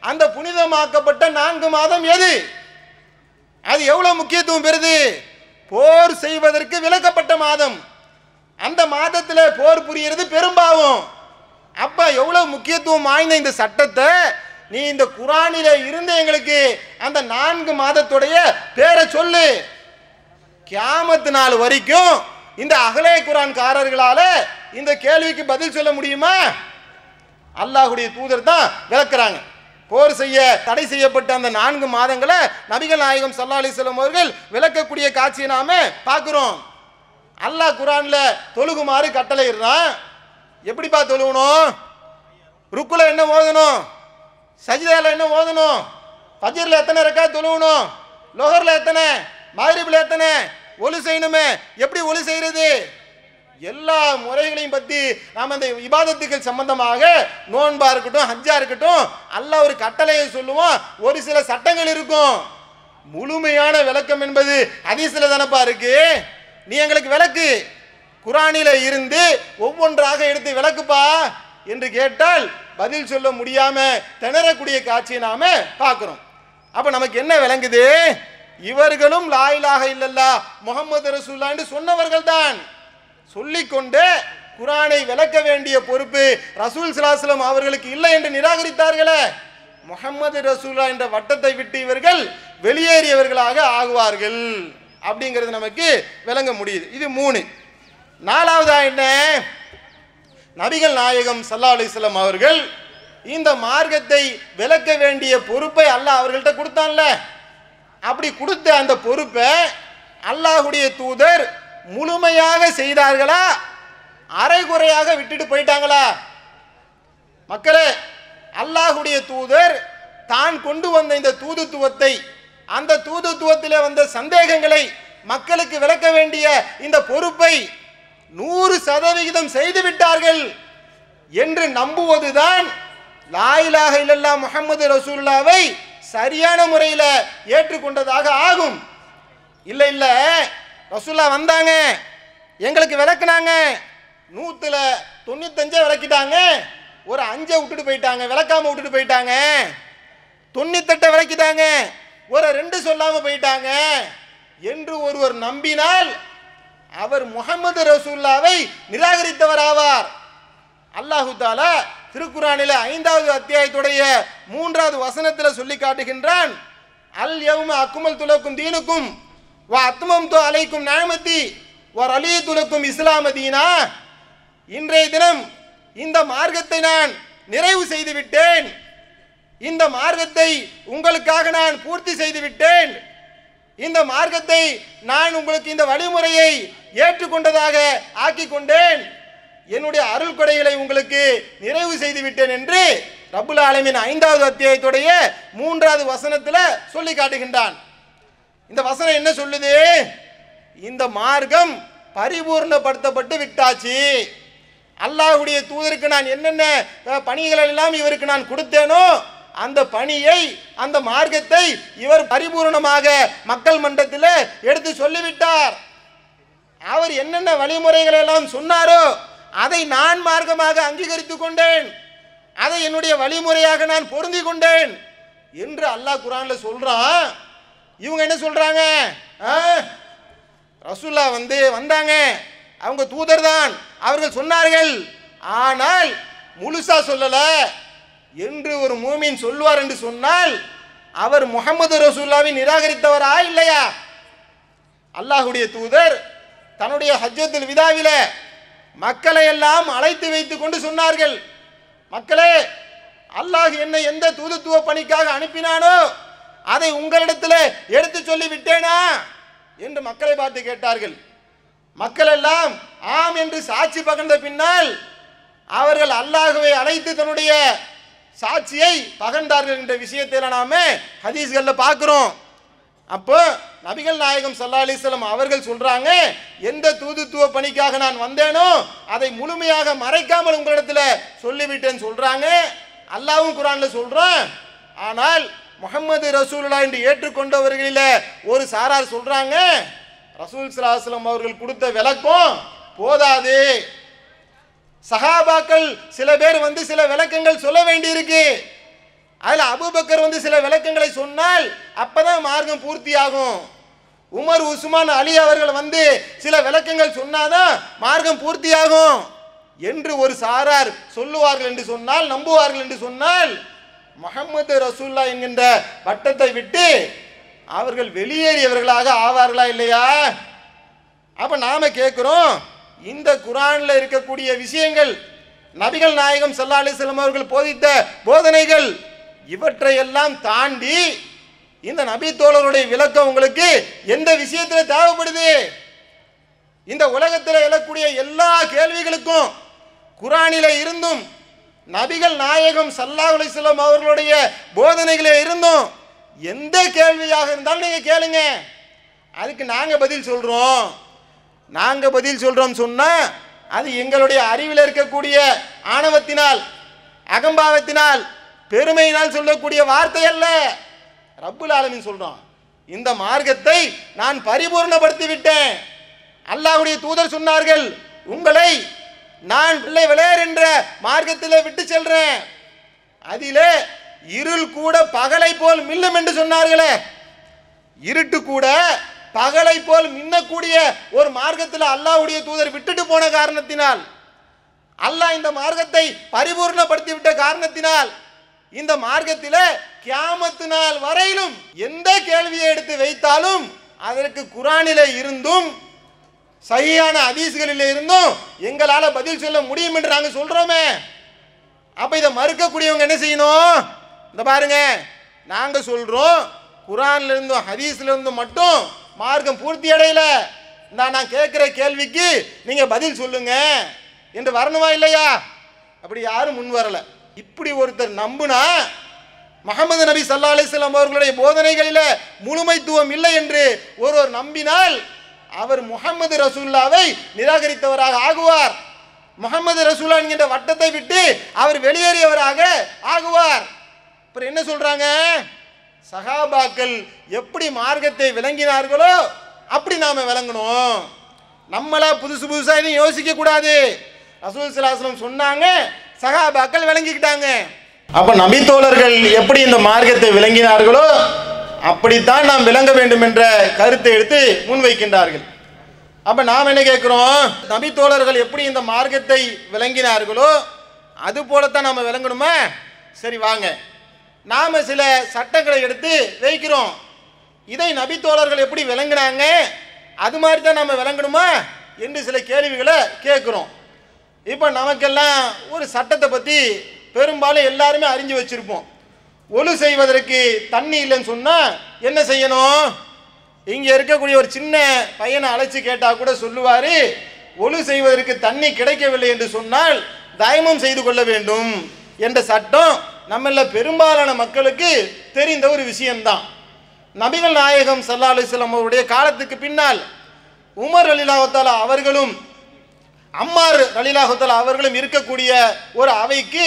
அந்த புனிதமாக்கப்பட்ட 4 மாதம் எது? அது எவ்வளவு முக்கியத்துவம் பெறுது? போர் செய்வதற்கு விலக்கப்பட்ட மாதம். அந்த மாதத்தில் போர் புரிகிறது பெரும்பாவம். அப்ப எவ்வளவு முக்கியத்துவம் வாய்ந்த இந்த சட்டத்தை நீ இந்த குர்ஆனில இருந்து எங்களுக்கு அந்த 4 மாதத்துடைய பேரை சொல்லு. கியாமத் நாள் வரைக்கும் இந்த அஹ்லே குர்ஆன் காரர்களால இந்த கேள்விக்கு பதில் சொல்ல முடியுமா? அல்லாஹ்வுடைய தூதர் தான் விளக்குறாங்க. போர் செய்ய தடை செய்யப்பட்ட அந்த 4 மாதங்களை நபிகள் நாயகம் ஸல்லல்லாஹு அலைஹி வஸல்லம் அவர்கள் விளக்கக்கூடிய காட்சியை நாம பார்க்கிறோம். அல்லாஹ் குர்ஆன்ல தொழுகுமாறு கட்டளை இடுறான். எப்படிப்பா தொழுகணும்? ருக்குல என்ன ஓதணும்? சஜ்தால என்ன ஓதணும்? ஃபஜ்ர்ல எத்தனை ரக்காத் தொழுகணும்? லோஹர்ல எத்தனை? மக்ரிப்ல எத்தனை? ஒலு செய்யணுமே, எப்படி ஒலு செய்யறது? எல்லா முறைகளையும் பற்றி நாம் அந்த இபாதத்துக்கள் சம்பந்தமாக நோன்பா இருக்கட்டும், ஹஜ்ஜா இருக்கட்டும், அல்லாஹ் ஒரு கட்டளையை சொல்லுவோம், ஒரு சில சட்டங்கள் இருக்கும். முழுமையான விளக்கம் என்பது ஹதீஸ்ல தானப்பா இருக்கு. நீ எங்களுக்கு விளக்கு, குர்ஆனில இருந்து ஒவ்வொன்றாக எடுத்து விளக்குப்பா என்று கேட்டால் பதில் சொல்ல முடியாம திணறக்கூடிய காட்சியை நாம பார்க்கிறோம். அப்ப நமக்கு என்ன விளங்குது? இவர்களும் லா இலாஹ இல்லல்லாஹ் முஹம்மது ரசூலுல்லாஹ் என்று சொன்னவர்கள் தான். சொல்லிக்கொண்டு குர்ஆனை விளக்க வேண்டிய பொறுப்பு ரசூல் ஸல்லல்லாஹு அலைஹி வஸல்லம் அவர்களுக்கு இல்லை என்று நிராகரித்தார்களே, முஹம்மது ரசூலுல்லாஹ் என்ற வட்டத்தை விட்டு இவர்கள் வெளியேறியவர்களாக ஆகுவார்கள் அப்படிங்கிறது நமக்கு விளங்க முடியுது. இது 3. 4வதா என்ன, நபிகள் நாயகம் ஸல்லல்லாஹு அலைஹி வஸல்லம் அவர்கள் இந்த மார்க்கத்தை விளக்க வேண்டிய பொறுப்பை அல்லாஹ் அவர்கள்ட்ட கொடுத்தான்ல, அப்படி கொடுத்த அந்த பொறுப்பை அல்லாஹ்வுடைய தூதர் முழுமையாக செய்தார்களா, அரைகுறையாக விட்டுட்டு போயிட்டாங்களா? மக்களே, அல்லாஹ்வுடைய தூதர் தான் கொண்டு வந்த இந்த தூதுத்துவத்தை, அந்த தூதுத்துவத்திலே வந்த சந்தேகங்களை மக்களுக்கு விளக்க வேண்டிய இந்த பொறுப்பை 100% செய்து விட்டார்கள் என்று நம்புவதுதான் லா இலாஹ இல்லல்லாஹ் முஹம்மது ரசூலுல்லாஹ்வை சரியான முறையில் ஏற்றுக்கொண்டதாக ஆகும். இல்லை இல்லை, ரசூலுல்லாஹ் வந்தாங்க, எங்களுக்கு விளக்குனாங்க, 195 விளக்கிட்டாங்க, ஒரு 5 விட்டுட்டு போயிட்டாங்க, விளக்காம விட்டுட்டு போயிட்டாங்க, 98 விளக்கிட்டாங்க, ஒரு 2 சொல்லாம போயிட்டாங்க என்று ஒருவர் நம்பினால் அவர் முஹம்மது ரசூலுல்லாஹ்வை நிராகரித்தவர் ஆவார். அல்லாஹு தஆலா திருக்குர்ஆனிலே 5வது அத்தியாயத்துடைய 3வது வசனத்தில் சொல்லி காட்டுகின்றான், அல் யௌம அக்மல்து லக்கும் தீனுக்கும் வ அத்மம்து அலைக்கும் நிஅமதி வ ரலீது லக்கும் இஸ்லாம தீனா. இன்றைய தினம் இந்த மார்க்கத்தை நான் நிறைவு செய்து விட்டேன், இந்த மார்க்கத்தை உங்களுக்காக நான் பூர்த்தி செய்து விட்டேன், இந்த மார்க்கத்தை நான் உங்களுக்கு இந்த வழிமுறையை ஏற்றுக்கொண்டதாக ஆக்கி கொண்டேன், என்னுடைய அருள் கொடைகளை உங்களுக்கு நிறைவு செய்து விட்டேன் என்று ரப்புல் ஆலமீன் 5வது அத்தியாயத்துடைய 3வது வசனத்தில் சொல்லி காட்டுகின்றான். இந்த வசனம் என்ன சொல்லுது? இந்த மார்க்கம் பரிபூர்ணப்படுத்தப்பட்டு விட்டாச்சு. அல்லாஹ்வுடைய தூதருக்கு நான் என்னென்ன பணிகள் எல்லாம் இவருக்கு நான் கொடுத்தேனோ அந்த பணியை, அந்த மார்க்கத்தை இவர் பரிபூர்ணமாக மக்கள் மன்றத்தில் எடுத்து சொல்லிவிட்டார். அவர் என்னென்ன வழிமுறைகளை எல்லாம் சொன்னாரோ அதை நான் மார்க்கமாக அங்கீகரித்து கொண்டேன், அதை என்னுடைய வழிமுறையாக நான் பொருந்தி கொண்டேன் என்று அல்லாஹ் குர்ஆன்ல சொல்றான். இவங்க என்ன சொல்றாங்க? ரசூலுல்லாஹ் வந்தாங்க, அவங்க தூதர் தான், அவர்கள் சொன்னார்கள், ஆனால் முழுசா சொல்லல என்று ஒரு மூமின் சொல்வார் என்று சொன்னால் அவர் முஹம்மது ரசூலுல்லாஹ்வை நிராகரித்தவரா இல்லையா? அல்லாஹ்வுடைய தூதர் தன்னுடைய ஹஜ்ஜத்துல் விதாவிலே மக்களை எல்லாம் அழைத்து வைத்துக் கொண்டு சொன்னார்கள், மக்களே, அல்லாஹ் என்னை எந்த தூதுத்துவ பணிக்காக அனுப்பினானோ அதை உங்களிடத்தில் எடுத்து சொல்லி விட்டேனா என்று மக்களை பார்த்து கேட்டார்கள். மக்கள் எல்லாம் ஆம் என்று சாட்சி பகர்ந்த பின்னால் அவர்கள் அல்லாஹ்வை அழைத்து தன்னுடைய சாட்சியை பகர்ந்தார்கள் என்ற விஷயத்தை நாம ஹதீஸ்களில் பார்க்கிறோம். அப்போ நபிகள் நாயகம் ஸல்லல்லாஹு அலைஹி வஸல்லம் அவர்கள் சொல்றாங்க, எந்த தூதுத்துவ பணிக்காக நான் வந்தேனோ அதை முழுமையாக மறைக்காமல் உங்களிடத்தில் சொல்லிவிட்டேன்னு சொல்றாங்க. அல்லாஹ்வும் குர்ஆன்ல சொல்றான். ஆனால் முஹம்மது ரசூலுல்லாஹ் என்று ஏற்றுக்கொண்டவர்களில் ஒரு சாரார் சொல்றாங்க, ரசூல் ஸல்லல்லாஹு அலைஹி வஸல்லம் அவர்கள் கொடுத்த விளக்கம் போதாது, சஹாபாக்கள் சில பேர் சில விளக்கங்கள் சொல்ல வேண்டியிருக்கு, அதில் அபூபக்கர் சில விளக்கங்களை சொன்னால் அப்பதான் மார்க்கம் பூர்த்தியாகும், உமர் உஸ்மான் அலி அவர்கள் சில விளக்கங்கள் சொன்னாதான் மார்க்கம் பூர்த்தியாகும் என்று ஒரு சாரார் சொல்லுவார்கள் என்று சொன்னால், நம்புவார்கள் என்று சொன்னால் முஹம்மது ரசூலுல்லாஹ் என்கின்ற வட்டத்தை விட்டு அவர்கள் வெளியேறியவர்களாக ஆவார்களா இல்லையா? அப்ப நாம கேட்கிறோம், இந்த குர்ஆன்ல இருக்கக்கூடிய விஷயங்கள், நபிகள் நாயகம் ஸல்லல்லாஹு அலைஹி வஸல்லம் அவர்கள் போதித்த போதனைகள், இவற்றையெல்லாம் தாண்டி இந்த நபி தோழருடைய விளக்கம் உங்களுக்கு எந்த விஷயத்தில் தேவைப்படுது? இந்த உலகத்தில் எழக்கூடிய எல்லா கேள்விகளுக்கும் குர்ஆனில இருந்தும் நபிகள் நாயகம் ஸல்லல்லாஹு அலைஹி வஸல்லம் அவர்களுடைய போதனைகளே இருந்தும் எந்த கேள்வியாக இருந்தாலும் நீங்க கேளுங்க, அதுக்கு நாங்க பதில் சொல்றோம். நாங்க பதில் சொல்றோம் சொன்னா அது எங்களுடைய அறிவில் இருக்கக்கூடிய ஆணவத்தினால், அகம்பாவத்தினால், பெருமையினால் சொல்லக்கூடிய வார்த்தை அல்ல. ரப்புல் ஆலமீன் சொல்றான், இந்த மார்க்கத்தை நான் பரிபூர்ணப்படுத்தி விட்டேன். அல்லாஹ்வுடைய தூதர் சொன்னார்கள், உங்களை நான் பிள்ளை விளையார் என்ற மார்க்கத்தில் விட்டு செல்றேன், அதிலே இருள் கூட பகலை போல் மில்லும் என்று சொன்னார்களே. இருட்டு கூட பகலை போல் மின்னக்கூடிய ஒரு மார்க்கத்தில் அல்லாஹ்வுடைய தூதர் விட்டுட்டு போன காரணத்தினால், அல்லாஹ் இந்த மார்க்கத்தை பரிபூர்ணப்படுத்தி விட்ட காரணத்தினால், இந்த மார்க்கத்தில் கியாமத்து நாள் வரையிலும் எந்த கேள்வியை எடுத்து வைத்தாலும் அதற்கு குர்ஆனிலே இருந்தும் சஹீஹான ஹதீஸ்களிலே இருந்தும் எங்களால பதில் சொல்ல முடியும் என்று நாங்கள் சொல்றோமே. அப்ப இதை மறுக்கக்கூடியவங்க என்ன செய்யணும்? இந்த பாருங்க, நாங்க சொல்றோம் குர்ஆன்ல இருந்தும் ஹதீஸ்ல இருந்தும் மட்டும் மார்க்கம் பூர்த்தி அடையல, நான் கேட்கிற கேள்விக்கு நீங்க பதில் சொல்லுங்க என்று வரணுமா இல்லையா? அப்படி யாரும் முன் வரல. இப்படி ஒருத்தர் நம்புனா முஹம்மது நபி ஸல்லல்லாஹு அலைஹி வஸல்லம் அவர்களுடைய போதனைகளில் முழுமைத்துவம் இல்லை என்று ஒருவர் நம்பினால் அவர் முஹம்மது ரசூலுல்லாவை நிராகரித்தவராக ஆகுவார். முஹம்மது ரசூலுல்லாஹ் என்கின்ற வட்டத்தை விட்டு அவர் வெளியேறியவராக ஆகுவார். அப்புறம் என்ன சொல்றாங்க? சஹாபாக்கள் எப்படி மார்க்கத்தை விளங்கினார்களோ அப்படி நாம விளங்கணும். நம்மளா புதுசு புதுசா எதுவும் யோசிக்க கூடாது. ரசூல் ஸல்லல்லாஹு அலைஹி வஸல்லம் சொன்னாங்க, சஹாபாக்கள் விளங்கிக்கிட்டாங்க. அப்ப நபி தோழர்கள் எப்படி இந்த மார்க்கத்தை விளங்கினார்களோ அப்படித்தான் நாம் விளங்க வேண்டும் என்ற கருத்தை எடுத்து முன்வைக்கின்றார்கள். அப்ப நாம் என்ன கேட்கிறோம்? நபி தோழர்கள் எப்படி இந்த மார்க்கத்தை விளங்கினார்களோ அது போலத்தான் நாம விளங்கணுமா? சரி வாங்க, நாம சில சட்டங்களை எடுத்து வைக்கிறோம். இதை நபி தோழர்கள் எப்படி விளங்கினாங்க அது மாதிரி தான் நாம விளங்கணுமா என்று சில கேள்விகளை கேட்கிறோம். இப்போ நமக்கெல்லாம் ஒரு சட்டத்தை பற்றி பெரும்பாலும் எல்லாருமே அறிஞ்சு வச்சிருப்போம். ஒழு செய்வதற்கு தண்ணி இல்லைன்னு சொன்னால் என்ன செய்யணும்? இங்கே இருக்கக்கூடிய ஒரு சின்ன பையனை அழைச்சி கேட்டால் கூட சொல்லுவார், ஒழு செய்வதற்கு தண்ணி கிடைக்கவில்லை என்று சொன்னால் தயமம் செய்து கொள்ள வேண்டும் என்ற சட்டம் நம்மள பெரும்பாலான மக்களுக்கு தெரிந்த ஒரு விஷயம்தான். நபிகள் நாயகம் ஸல்லல்லாஹு அலைஹி வஸல்லம் அவருடைய காலத்துக்கு பின்னால் உமர் ரலியல்லாஹு தஆலா அவர்களும் அம்மார் ரலியல்லாஹு தஆலா அவர்களும் இருக்கக்கூடிய ஒரு அவைக்கு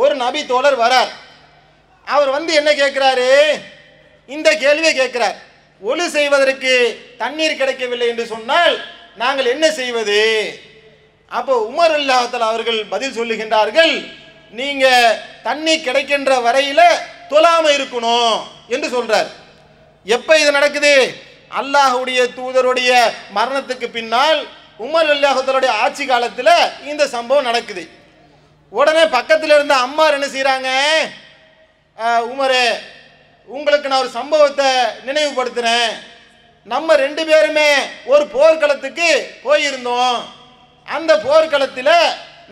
ஒரு நபி தோழர் வரார். அவர் வந்து என்ன கேட்கிறாரு? இந்த கேள்வியை கேட்கிறார், ஒழு செய்வதற்கு தண்ணீர் கிடைக்கவில்லை என்று சொன்னால் நாங்கள் என்ன செய்வது? அப்போ உமர் ரலியல்லாஹு தஆலா அவர்கள் பதில் சொல்லுகின்றார்கள், நீங்க தண்ணி கிடைக்கின்ற வரையில தொழாம இருக்கணும் என்று சொல்றார். எப்ப இது நடக்குது? அல்லாஹ்வுடைய தூதருடைய மரணத்துக்கு பின்னால் உமர் ரலியல்லாஹு தஆலாவுடைய ஆட்சி காலத்தில் இந்த சம்பவம் நடக்குது. உடனே பக்கத்தில் இருந்த அம்மார் என்ன செய்யறாங்க? உமரே, உங்களுக்கு நான் ஒரு சம்பவத்தை நினைவுபடுத்துறேன். நம்ம ரெண்டு பேருமே ஒரு போர்க்களத்துக்கு போயிருந்தோம். அந்த போர்க்களத்தில்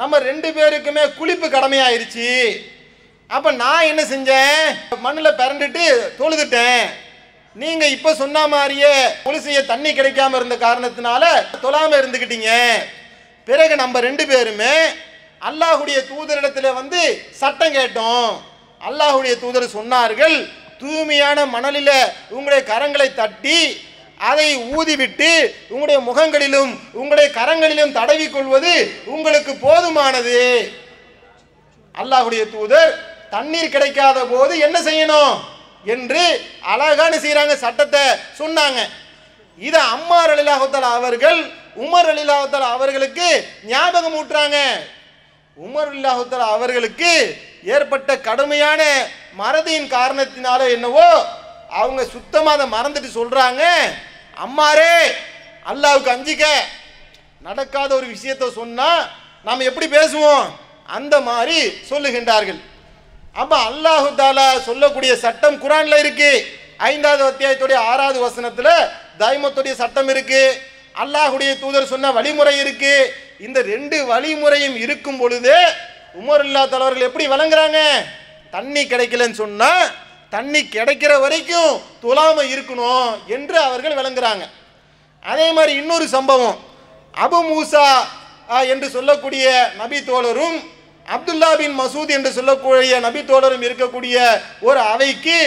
நம்ம ரெண்டு பேருக்குமே குளிப்பு கடமையாயிருச்சு. அப்போ நான் என்ன செஞ்சேன்? மண்ணில் பிறண்டுட்டு தொழுதுட்டேன். நீங்கள் இப்போ சொன்ன மாதிரியே ஒழு செய்ய தண்ணி கிடைக்காம இருந்த காரணத்தினால தொழாமல் இருந்துக்கிட்டீங்க. பிறகு நம்ம ரெண்டு பேருமே அல்லாஹ்வுடைய தூதரிடத்தில் வந்து சட்டம் கேட்டோம். அல்லாஹ்வுடைய தூதர் சொன்னார்கள், தூய்மையான மணலில் உங்களுடைய கரங்களை தட்டி அதை ஊதிவிட்டு உங்களுடைய முகங்களிலும் உங்களுடைய கரங்களிலும் தடவிக்கொள்வது உங்களுக்கு போதுமானது. அல்லாஹ்வுடைய தூதர் தண்ணீர் கிடைக்காத போது என்ன செய்யணும் என்று அழகான செய்யறாங்க சட்டத்தை சொன்னாங்க. இதை அம்மார் ரலியல்லாஹு தஆலா அவர்கள் உமர் ரலியல்லாஹு தஆலா அவர்களுக்கு ஞாபகம் ஊட்டுறாங்க. உமர் ரலியல்லாஹு தஆலா அவர்களுக்கு ஏற்பட்ட கடுமையான மறதியின் காரணத்தினால என்னவோ அவங்க சுத்தமாக அதை மறந்துட்டு சொல்றாங்க, அம்மாரே அல்லாஹ்வுக்கு அஞ்சிக்க. நடக்காத ஒரு விஷயத்தை சொன்னா நாம் எப்படி பேசுவோம்? அந்த மாதிரி சொல்லுகின்றார்கள். அப்ப அல்லாஹு தஆலா சொல்லக்கூடிய சட்டம் குர்ஆன்ல இருக்கு. 5வது அத்தியாயத்துடைய 6வது வசனத்துல தைமத்துடைய சட்டம் இருக்கு. அல்லாஹ்வுடைய தூதர் சொன்ன வழிமுறை இருக்கு. இந்த ரெண்டு வழிமுறையும் இருக்கும் பொழுது உமர் ரலியல்லாஹு தஆலா அவர்கள் எப்படி வழங்குறாங்க? தண்ணி கிடைக்கலன்னு சொன்னா தண்ணி கிடைக்கிற வரைக்கும் தொழாம இருக்கணும் என்று அவர்கள் விளங்குறாங்க. அதே மாதிரி இன்னொரு சம்பவம், அபு மூசா என்று சொல்லக்கூடிய நபி தோழரும் அப்துல்லா பின் மசூத் என்று சொல்லக்கூடிய நபி தோழரும் இருக்கக்கூடிய ஒரு அவைக்கு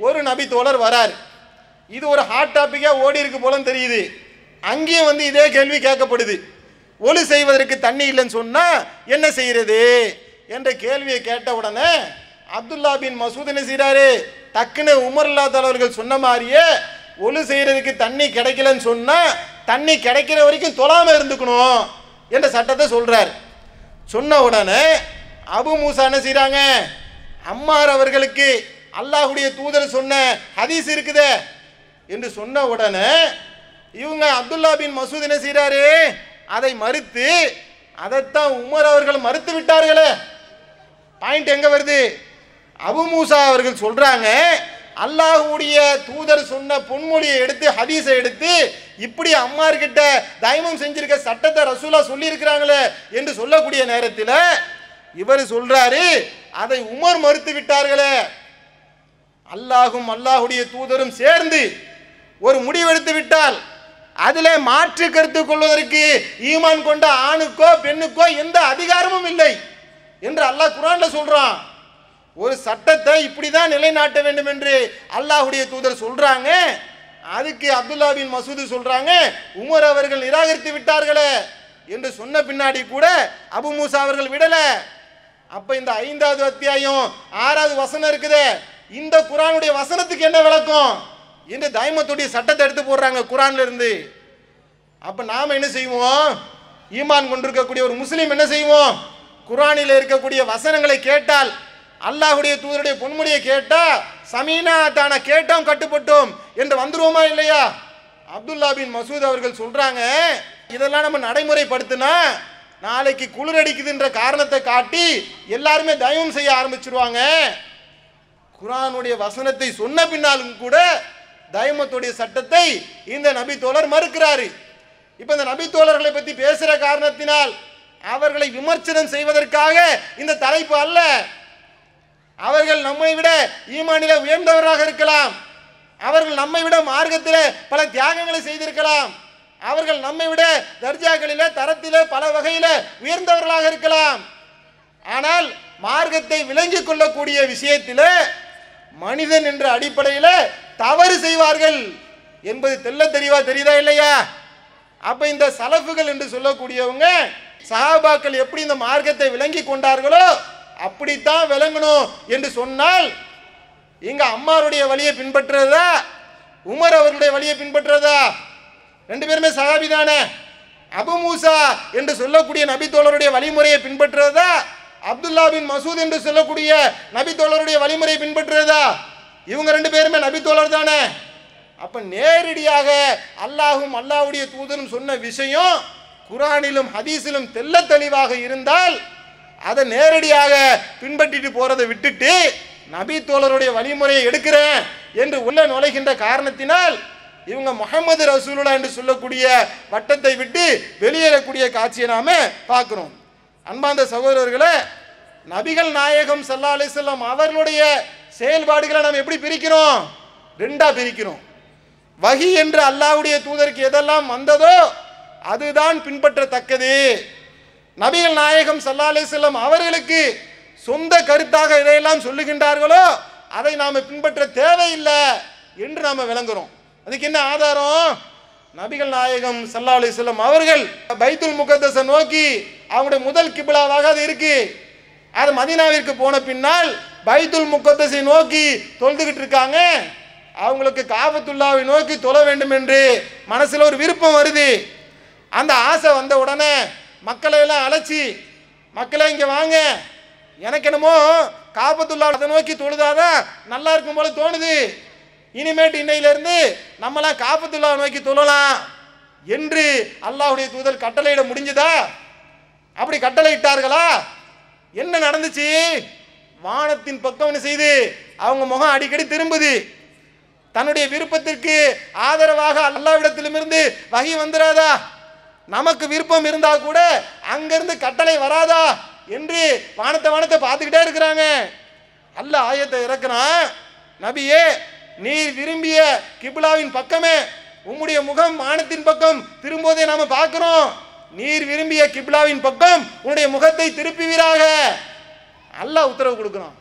ஒரு நபி தோழர் வரார். இது ஒரு ஹாட் டாபிக்கா ஓடி இருக்கு போல தெரியுது. அங்கேயும் வந்து இதே கேள்வி கேட்கப்படுது, ஒழு செய்வதற்கு தண்ணி இல்லைன்னு சொன்னா என்ன செய்யறது என்ற கேள்வியை கேட்ட உடனே அப்துல்லா பின் மசூத் என்ன செய்யறாரு? டக்குன்னு உமர் ரலியல்லாஹு தஆலா அவர்கள் சொன்ன மாதிரியே ஒழு செய்யறதுக்கு தண்ணி கிடைக்கலன்னு சொன்னா தண்ணி கிடைக்கிற வரைக்கும் தொழாம இருந்துக்கணும் என்ற சட்டத்தை சொல்றார். சொன்ன உடனே அபு மூசா என்ன செய்யறாங்க? அம்மார் அவர்களுக்கு அல்லாஹ்வுடைய தூதர் சொன்ன ஹதீஸ் இருக்குதே, என்று சொன்ன உடனே இவங்க அப்துல்லா பின் மசூத் என்ன செய்கிறாரு, அதை மறுத்து அதைத்தான் உமர் அவர்கள் மறுத்து விட்டார்களே. பாயிண்ட் எங்க வருது? அபு மூசா அவர்கள் சொல்றாங்க, அல்லாஹ்வுடைய தூதர் சொன்ன பொன்மொழியை எடுத்து ஹதீஸை எடுத்து இப்படி அம்மார் கிட்ட தைமம் செஞ்சிருக்க சட்டத்தை ரசூலா சொல்லி இருக்கிறாங்களே என்று சொல்லக்கூடிய நேரத்தில் இவர் சொல்றாரு, அதை உமர் மறுத்து விட்டார்களே. அல்லாஹும் அல்லாஹ்வுடைய தூதரும் சேர்ந்து ஒரு முடிவெடுத்து விட்டால் அதிலே மாற்று கருத்து கொள்வதற்கு ஈமான் கொண்ட ஆணுக்கோ பெண்ணுக்கோ எந்த அதிகாரமும் இல்லை என்று அல்லாஹ் குர்ஆன்ல சொல்றான். ஒரு சட்டத்தை இப்படிதான் நிலைநாட்ட வேண்டும் என்று அல்லாஹ்வுடைய தூதர் சொல்றாங்க. அதுக்கு அப்துல்லா பின் மசூத் சொல்றாங்க, உமர் அவர்கள் நிராகரித்து விட்டார்களே என்று சொன்ன பின்னாடி கூட அபு மூசா அவர்கள் விடல. அப்ப இந்த 5வது அத்தியாயம் 6வது வசனம் இருக்குது, இந்த குர்ஆனுடைய வசனத்துக்கு என்ன விளக்கம் இந்த தைமத்துடைய சட்டத்தை எடுத்து போடுறாங்க குர்ஆன்ல இருந்து. அப்ப நாம என்ன செய்வோம், ஈமான் கொண்டிருக்கக்கூடிய ஒரு முஸ்லீம் என்ன செய்வோம், குர்ஆனில் இருக்கக்கூடிய வசனங்களை கேட்டால், அல்லாஹ்வுடைய தூதருடைய பொன்மொழியை கேட்டா சமீனா தான கேட்டோம் கட்டுப்பட்டோம் என்று வந்துருவோமா இல்லையா? அப்துல்லா பின் மசூத் அவர்கள் சொல்றாங்க, இதெல்லாம் நம்ம நடைமுறைப்படுத்தினா நாளைக்கு குளிர் அடிக்குதுன்ற காரணத்தை காட்டி எல்லாருமே தயவும் செய்ய ஆரம்பிச்சிருவாங்க. குர்ஆனுடைய வசனத்தை சொன்ன பின்னாலும் கூட தைமத்துடைய சட்டத்தை இந்த நபி தோழர் மறுக்கிறாரு. இப்ப இந்த நபி தோழர்களை பத்தி பேசுற காரணத்தினால் அவர்களை விமர்சனம் செய்வதற்காக இந்த தலைப்பு அல்ல. அவர்கள் நம்மை விட ஈமானில உயர்ந்தவராக இருக்கலாம், அவர்கள் நம்மை விட மார்க்கத்தில் பல தியாகங்களை செய்திருக்கலாம், அவர்கள் நம்மை விட தர்ஜாக்களில தரத்தில பல வகையில உயர்ந்தவர்களாக இருக்கலாம். ஆனால் மார்க்கத்தை விளங்கிக் கொள்ளக்கூடிய விஷயத்தில் மனிதன் என்ற அடிப்படையில் தவறு செய்வார்கள் என்பது தெல்ல தெளிவா தெரியுதா இல்லையா? அப்ப இந்த சலஃபுகள் என்று சொல்லக்கூடியவங்க சஹாபாக்கள் எப்படி இந்த மார்க்கத்தை விளங்கி கொண்டார்களோ அப்படித்தான் விளங்கணும் என்று சொன்னால், இங்க அம்மாருடைய வழியை பின்பற்றுறதா உமர் அவர்களுடைய வழியை பின்பற்றுறதா? ரெண்டு பேருமே சஹாபி தானே. அபு மூசா என்று சொல்லக்கூடிய நபி தோழருடைய வழிமுறையை பின்பற்றுறதா, அப்துல்லா பின் மசூத் என்று சொல்லக்கூடிய நபி தோழருடைய வழிமுறையை பின்பற்றுறதா? இவங்க ரெண்டு பேருமே நபி தோழர் தானே. அப்ப நேரடியாக அல்லாஹும் அல்லாஹ்வுடைய தூதரும் சொன்ன விஷயம் குர்ஆனிலும் ஹதீஸிலும் தெல்ல தெளிவாக இருந்தால் அதை நேரடியாக பின்பற்றிட்டு போறதை விட்டுட்டு நபி தோழருடைய வழிமுறையை எடுக்கிறேன் என்று உள்ள நுழைகின்ற காரணத்தினால் இவங்க முஹம்மது ரசூலுல்லாஹ் என்று சொல்லக்கூடிய வட்டத்தை விட்டு வெளியேறக்கூடிய காட்சியை நாம பார்க்கிறோம். அன்பார்ந்த சகோதரர்களே, நபிகள் நாயகம் ஸல்லல்லாஹு அலைஹி வஸல்லம் அவர்களுடைய செயல்பாடுகளை நாம் எப்படி பிரிக்கிறோம்? ரெண்டா பிரிக்கிறோம். வஹி என்று அல்லாஹ்வுடைய தூதருக்கு எதெல்லாம் வந்ததோ அதுதான் பின்பற்றத்தக்கது. நபிகள் நாயகம் ஸல்லல்லாஹு அலைஹி வஸல்லம் அவர்களுக்கு சொந்த கருத்தாக எதையெல்லாம் சொல்லுகின்றார்களோ அதை நாம பின்பற்ற தேவையில்லை என்று நாம விளங்குறோம். அதுக்கு என்ன ஆதாரம்? நபிகள் நாயகம் ஸல்லல்லாஹு அலைஹி வஸல்லம் அவர்கள் பைத்துல் முகத்தஸை நோக்கி அவங்களுடைய முதல் கிப்லாவாக அது இருக்கு. அது மதீனாவிற்கு போன பின்னால் பைத்துல் முகத்தஸை நோக்கி தொழுதுகிட்டு இருக்காங்க. அவங்களுக்கு காபத்துல்லாவை நோக்கி தொழ வேண்டும் என்று மனசுல ஒரு விருப்பம் வருது. அந்த ஆசை வந்த உடனே மக்களை எல்லாம் அழைச்சி, மக்களை இங்க வாங்க, எனக்கு என்னமோ காபத்துல்லாவை அதை நோக்கி தொழுதாதான் நல்லா இருக்கும் போல தோணுது, இனிமேட்டு இன்னையிலிருந்து நம்மளாம் காபத்துல்லாவை நோக்கி தொழலாம் என்று அல்லாஹ்வுடைய தூதர் கட்டளையிட முடிஞ்சதா? அப்படி கட்டளையிட்டார்களா? என்ன நடந்துச்சு? வானத்தின் பக்கம் என்ன செய்து அவங்க முகம் அடிக்கடி திரும்புது. தன்னுடைய விருப்பத்திற்கு ஆதரவாக அல்லாஹ்விடத்திலிருந்து வஹி வந்துராதா? நமக்கு விருப்பம் இருந்தா கூட அங்கிருந்து கட்டளை வராதா என்று வானத்தை பார்த்துக்கிட்டே இருக்கிறாங்க. அல்லாஹ் ஆயத்தை இறக்குறான், நபியே நீர் விரும்பிய கிப்லாவின் பக்கமே உம்முடைய முகம் வானத்தின் பக்கம் திரும்புவதை நாம பார்க்கிறோம். நீர் விரும்பிய கிப்லாவின் பக்கம் உன்னுடைய முகத்தை திருப்புவீராக. அல்லாஹ் உத்தரவு கொடுக்கிறான்.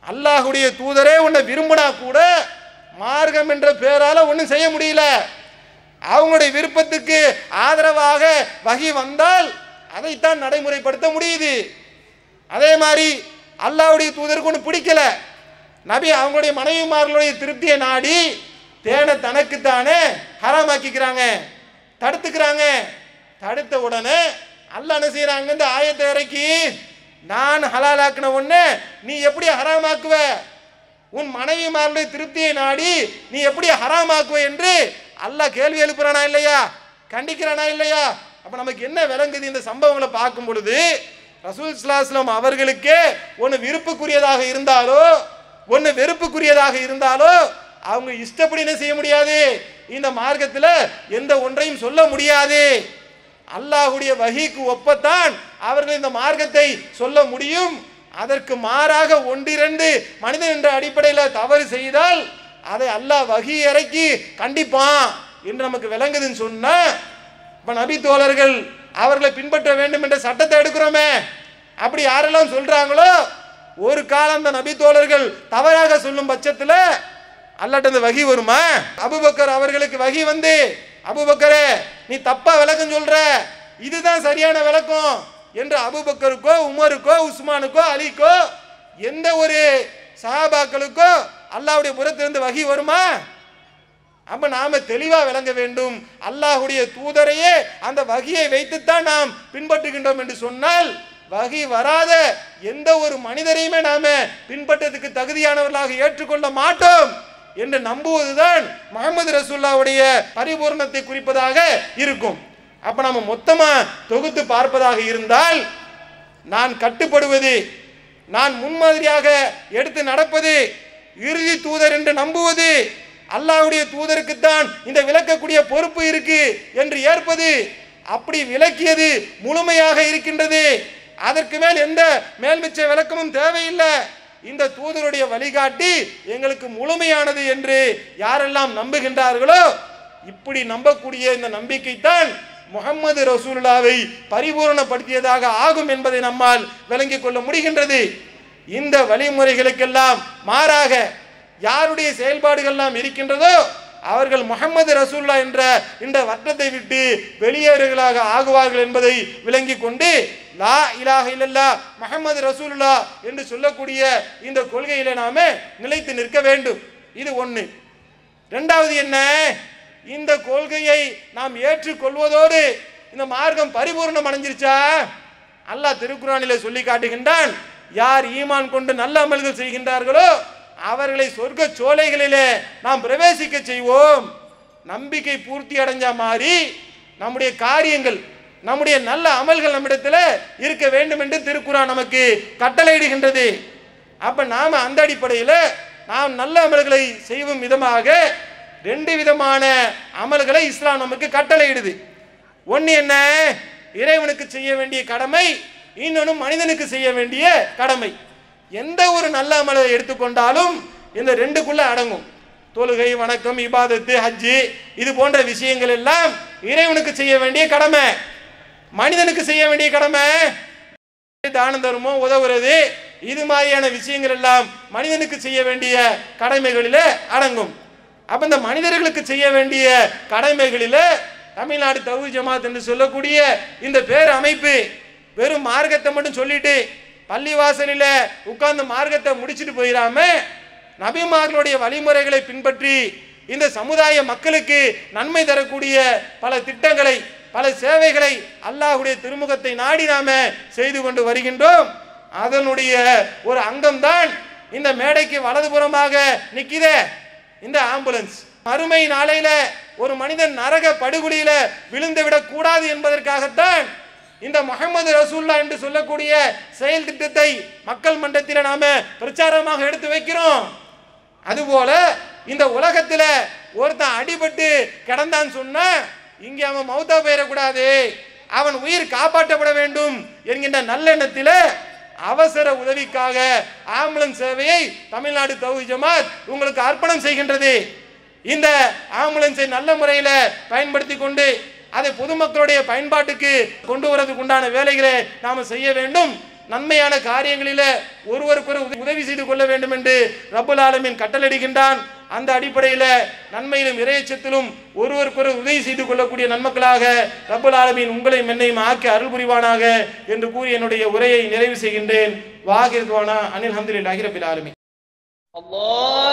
அல்லாஹ்வுடைய தூதரே உன்னை விரும்பினா கூட மார்க்கம் என்ற பேரால ஒன்றும் செய்ய முடியல. அவங்களுடைய விருப்பத்துக்கு ஆதரவாக வஹி வந்தால் அதைத்தான் நடைமுறைப்படுத்த முடியுது. அதே மாதிரி அல்லாஹ்வுடைய தூதருக்கு ஒன்று பிடிக்கல, நபி அவங்களுடைய மனைவிமார்களுடைய திருப்தியை நாடி தேனை தனக்குத்தானே ஹராமாக்கிக்கிறாங்க, தடுத்துக்கிறாங்க. தடுத்த உடனே அல்லாஹ் என்ன செய்யறாங்க? இந்த ஆயத்தை இறக்கி, நான் ஹலாலாக்குன ஒண்ணு நீ எப்படி ஹராமாக்குவ? உன் மனைவிமாருடைய திருப்தியை நாடி நீ எப்படி ஹராமாக்குவ என்று அல்லாஹ் கேள்வி எழுப்புறானா இல்லையா, கண்டிக்கிறானா இல்லையா? அப்ப நமக்கு என்ன விளங்குது இந்த சம்பவங்களை பார்க்கும் பொழுது? ரசூல் ஸல்லல்லாஹு அலைஹி வஸல்லம் அவர்களுக்கு ஒன்று விருப்புக்குரியதாக இருந்தாலோ ஒன்று வெறுப்புக்குரியதாக இருந்தாலோ அவங்க இஷ்டப்படி என்ன செய்ய முடியாது, இந்த மார்க்கத்தில் எந்த ஒன்றையும் சொல்ல முடியாது. அல்லாஹ்வுடைய வஹீக்கு ஒப்பத்தான் அவர்கள் இந்த மார்க்கத்தை சொல்ல முடியும். அதற்கு மாறாக ஒன்றிரண்டு மனிதன் என்ற அடிப்படையில் தவறு செய்தால் அதை அல்லாஹ் வஹீ இறக்கி கண்டிப்பான் என்று நமக்கு விளங்குதுன்னு சொன்னா, இப்ப நபி தோழர்கள் அவர்களை பின்பற்ற வேண்டும் என்ற சட்டத்தை எடுக்கிறோமே, அப்படி யாரெல்லாம் சொல்றாங்களோ ஒரு காலம் அந்த நபி தோழர்கள் தவறாக சொல்லும் பட்சத்தில் அல்லாஹ்ட்ட அந்த வஹீ வருமா? அபூபக்கர் அவர்களுக்கு வஹீ வந்து, அபூபக்கரே நீ தப்பா விளக்கம் சொல்ற, இதுதான் சரியான விளக்கம் என்று அபூபக்கருக்கோ உமருக்கோ உஸ்மானுக்கோ அலிக்கோ எந்த ஒரு சஹாபாக்களுக்கோ அல்லாஹ்வுடைய புறத்திலிருந்து வஹீ வருமா? அப்ப நாம தெளிவா விளங்க வேண்டும். அல்லாஹ்வுடைய தூதரையே அந்த வஹீயை வைத்துத்தான் நாம் பின்பற்றுகின்றோம் என்று சொன்னால் வஹீ வராத எந்த ஒரு மனிதரையுமே நாம பின்பற்றதுக்கு தகுதியானவர்களாக ஏற்றுக்கொள்ள மாட்டோம் என்று நம்புவதுதான் முஹம்மது ரசூலுல்லாஹ்வுடைய பரிபூர்ணத்தை குறிப்பதாக இருக்கும். அப்ப நாம மொத்தமா தொகுத்து பார்ப்பதாக இருந்தால், நான் கட்டுப்படுவது, நான் முன்மாதிரியாக எடுத்து நடப்பது, இறுதி தூதர் என்று நம்புவது, அல்லாஹ்வுடைய தூதருக்குத்தான் இந்த விளக்கக்கூடிய பொறுப்பு இருக்கு என்று ஏற்பது, அப்படி விளக்கியது முழுமையாக இருக்கின்றது. அதற்கு மேல் எந்த மேல்மிச்ச விளக்கமும் தேவையில்லை. இந்த தூதருடைய வழிகாட்டி எங்களுக்கு முழுமையானது என்று யாரெல்லாம் நம்புகின்றார்களோ, இப்படி நம்பக்கூடிய இந்த நம்பிக்கைத்தான் முஹம்மது ரசூலுல்லாவை பரிபூரணப்படுத்தியதாக ஆகும் என்பதை நம்மால் விளங்கிக் கொள்ள முடிகின்றது. இந்த வழிமுறைகளுக்கெல்லாம் மாறாக யாருடைய செயல்பாடுகள்லாம் இருக்கின்றதோ அவர்கள் முஹம்மது ரசூலுல்லாஹ் என்ற இந்த வட்டத்தை விட்டு வெளியேறுகளாக ஆகுவார்கள் என்பதை விளங்கிக் கொண்டு லா இலாஹ இல்லல்லாஹ் முஹம்மது ரசூலுல்லாஹ் என்று சொல்லக்கூடிய இந்த கொள்கையில நாம நிலைத்து நிற்க வேண்டும். இது ஒன்று. இரண்டாவது என்ன, இந்த கொள்கையை நாம் ஏற்றுக்கொள்வதோடு இந்த மார்க்கம் பரிபூர்ணம் அடைஞ்சிருச்சா? அல்லாஹ் திருக்குர்ஆனிலே சொல்லி காட்டுகின்றான், யார் ஈமான் கொண்டு நல்ல அமல்கள் செய்கின்றார்களோ அவர்களை சொர்க்க சோலைகளிலே நாம் பிரவேசிக்க செய்வோம். நம்பிக்கை பூர்த்தி அடைஞ்ச மாதிரி நம்முடைய காரியங்கள், நம்முடைய நல்ல அமல்கள் நம்மிடத்தில் இருக்க வேண்டும் என்று திருக்குர்ஆன் நமக்கு கட்டளையிடுகின்றது. அப்ப நாம அந்த அடிப்படையில் நாம் நல்ல அமல்களை செய்யும் விதமாக ரெண்டு விதமான அமல்களை இஸ்லாம் நமக்கு கட்டளையிடுது. ஒன்று என்ன, இறைவனுக்கு செய்ய வேண்டிய கடமை, இன்னொன்று மனிதனுக்கு செய்ய வேண்டிய கடமை. எந்த ஒரு நல்ல அமலை எடுத்துக்கொண்டாலும் இந்த ரெண்டுக்குள்ள அடங்கும். தொழுகை, வணக்கம், இபாதத்து, ஹஜ்ஜு, இது போன்ற விஷயங்கள் எல்லாம் இறைவனுக்கு செய்ய வேண்டிய கடமை. மனிதனுக்கு செய்ய வேண்டிய கடமை தான தர்மம், உதவுறது, இது மாதிரியான விஷயங்கள் எல்லாம் மனிதனுக்கு செய்ய வேண்டிய கடமைகளில் அடங்கும். அப்ப இந்த மனிதர்களுக்கு செய்ய வேண்டிய கடமைகளில் தமிழ்நாடு தௌஹீத் ஜமாத் என்று சொல்லக்கூடிய இந்த பேர் அமைப்பு வெறும் மார்க்கத்தை மட்டும் சொல்லிட்டு பள்ளிவாசலில் உட்கார்ந்து மார்க்கத்தை முடிச்சுட்டு போயிடாம நபிமார்களுடைய வழிமுறைகளை பின்பற்றி இந்த சமுதாய மக்களுக்கு நன்மை தரக்கூடிய பல திட்டங்களை, பல சேவைகளை அல்லாஹ்வுடைய திருமுகத்தை நாடி நாம செய்து கொண்டு வருகின்றோம். அதனுடைய ஒரு அங்கம்தான் இந்த மேடைக்கு வலதுபுறமாக நிற்கிதே இந்த ஆம்புலன்ஸ். மறுமை நாளையில ஒரு மனிதன் நரக படுகொலியில விழுந்து விடக் கூடாது என்பதற்காகத்தான் இந்த முஹம்மது ரசூலுல்லாஹ் என்று சொல்லக்கூடிய செயல் திட்டத்தை மக்கள் மன்றத்தில் நாம பிரச்சாரமாக எடுத்து வைக்கிறோம். அதுபோல இந்த உலகத்துல ஒருத்தன் அடிபட்டு கிடந்தான் சொன்னா இங்கே அவன் மௌத்தா போயிடக்கூடாது, அவன் உயிர் காப்பாற்றப்பட வேண்டும் என்கின்ற நல்லெண்ணத்தில் அவசர உதவிக்காக ஆம்புலன்ஸ் சேவையை தமிழ்நாடு தௌஹீத் ஜமாத் உங்களுக்கு அர்ப்பணம் செய்கின்றது. இந்த ஆம்புலன்ஸை நல்ல முறையில் பயன்படுத்தி கொண்டு அதை பொதுமக்களுடைய பயன்பாட்டுக்கு கொண்டு வரதுக்கு உண்டான வேலைகளை நாம் செய்ய வேண்டும். நன்மையான காரியங்களில் ஒருவருக்கொரு உதவி செய்து கொள்ள வேண்டும் என்று ரப்புல் ஆலமீன் கட்டளையிடுகின்றான். அந்த அடிப்படையில் நன்மையிலும் இறையச்சத்திலும் ஒருவருக்கொரு உதவி செய்து கொள்ளக்கூடிய நன்மக்களாக ரப்புல் ஆலமீன் உங்களையும் என்னையும் ஆக்கி அருள் புரிவானாக என்று கூறி என்னுடைய உரையை நிறைவு செய்கின்றேன். வாகிர் துவானா அனில் ஹம்துலில்லாஹி ரப்பில் ஆலமீன். அல்லாஹ்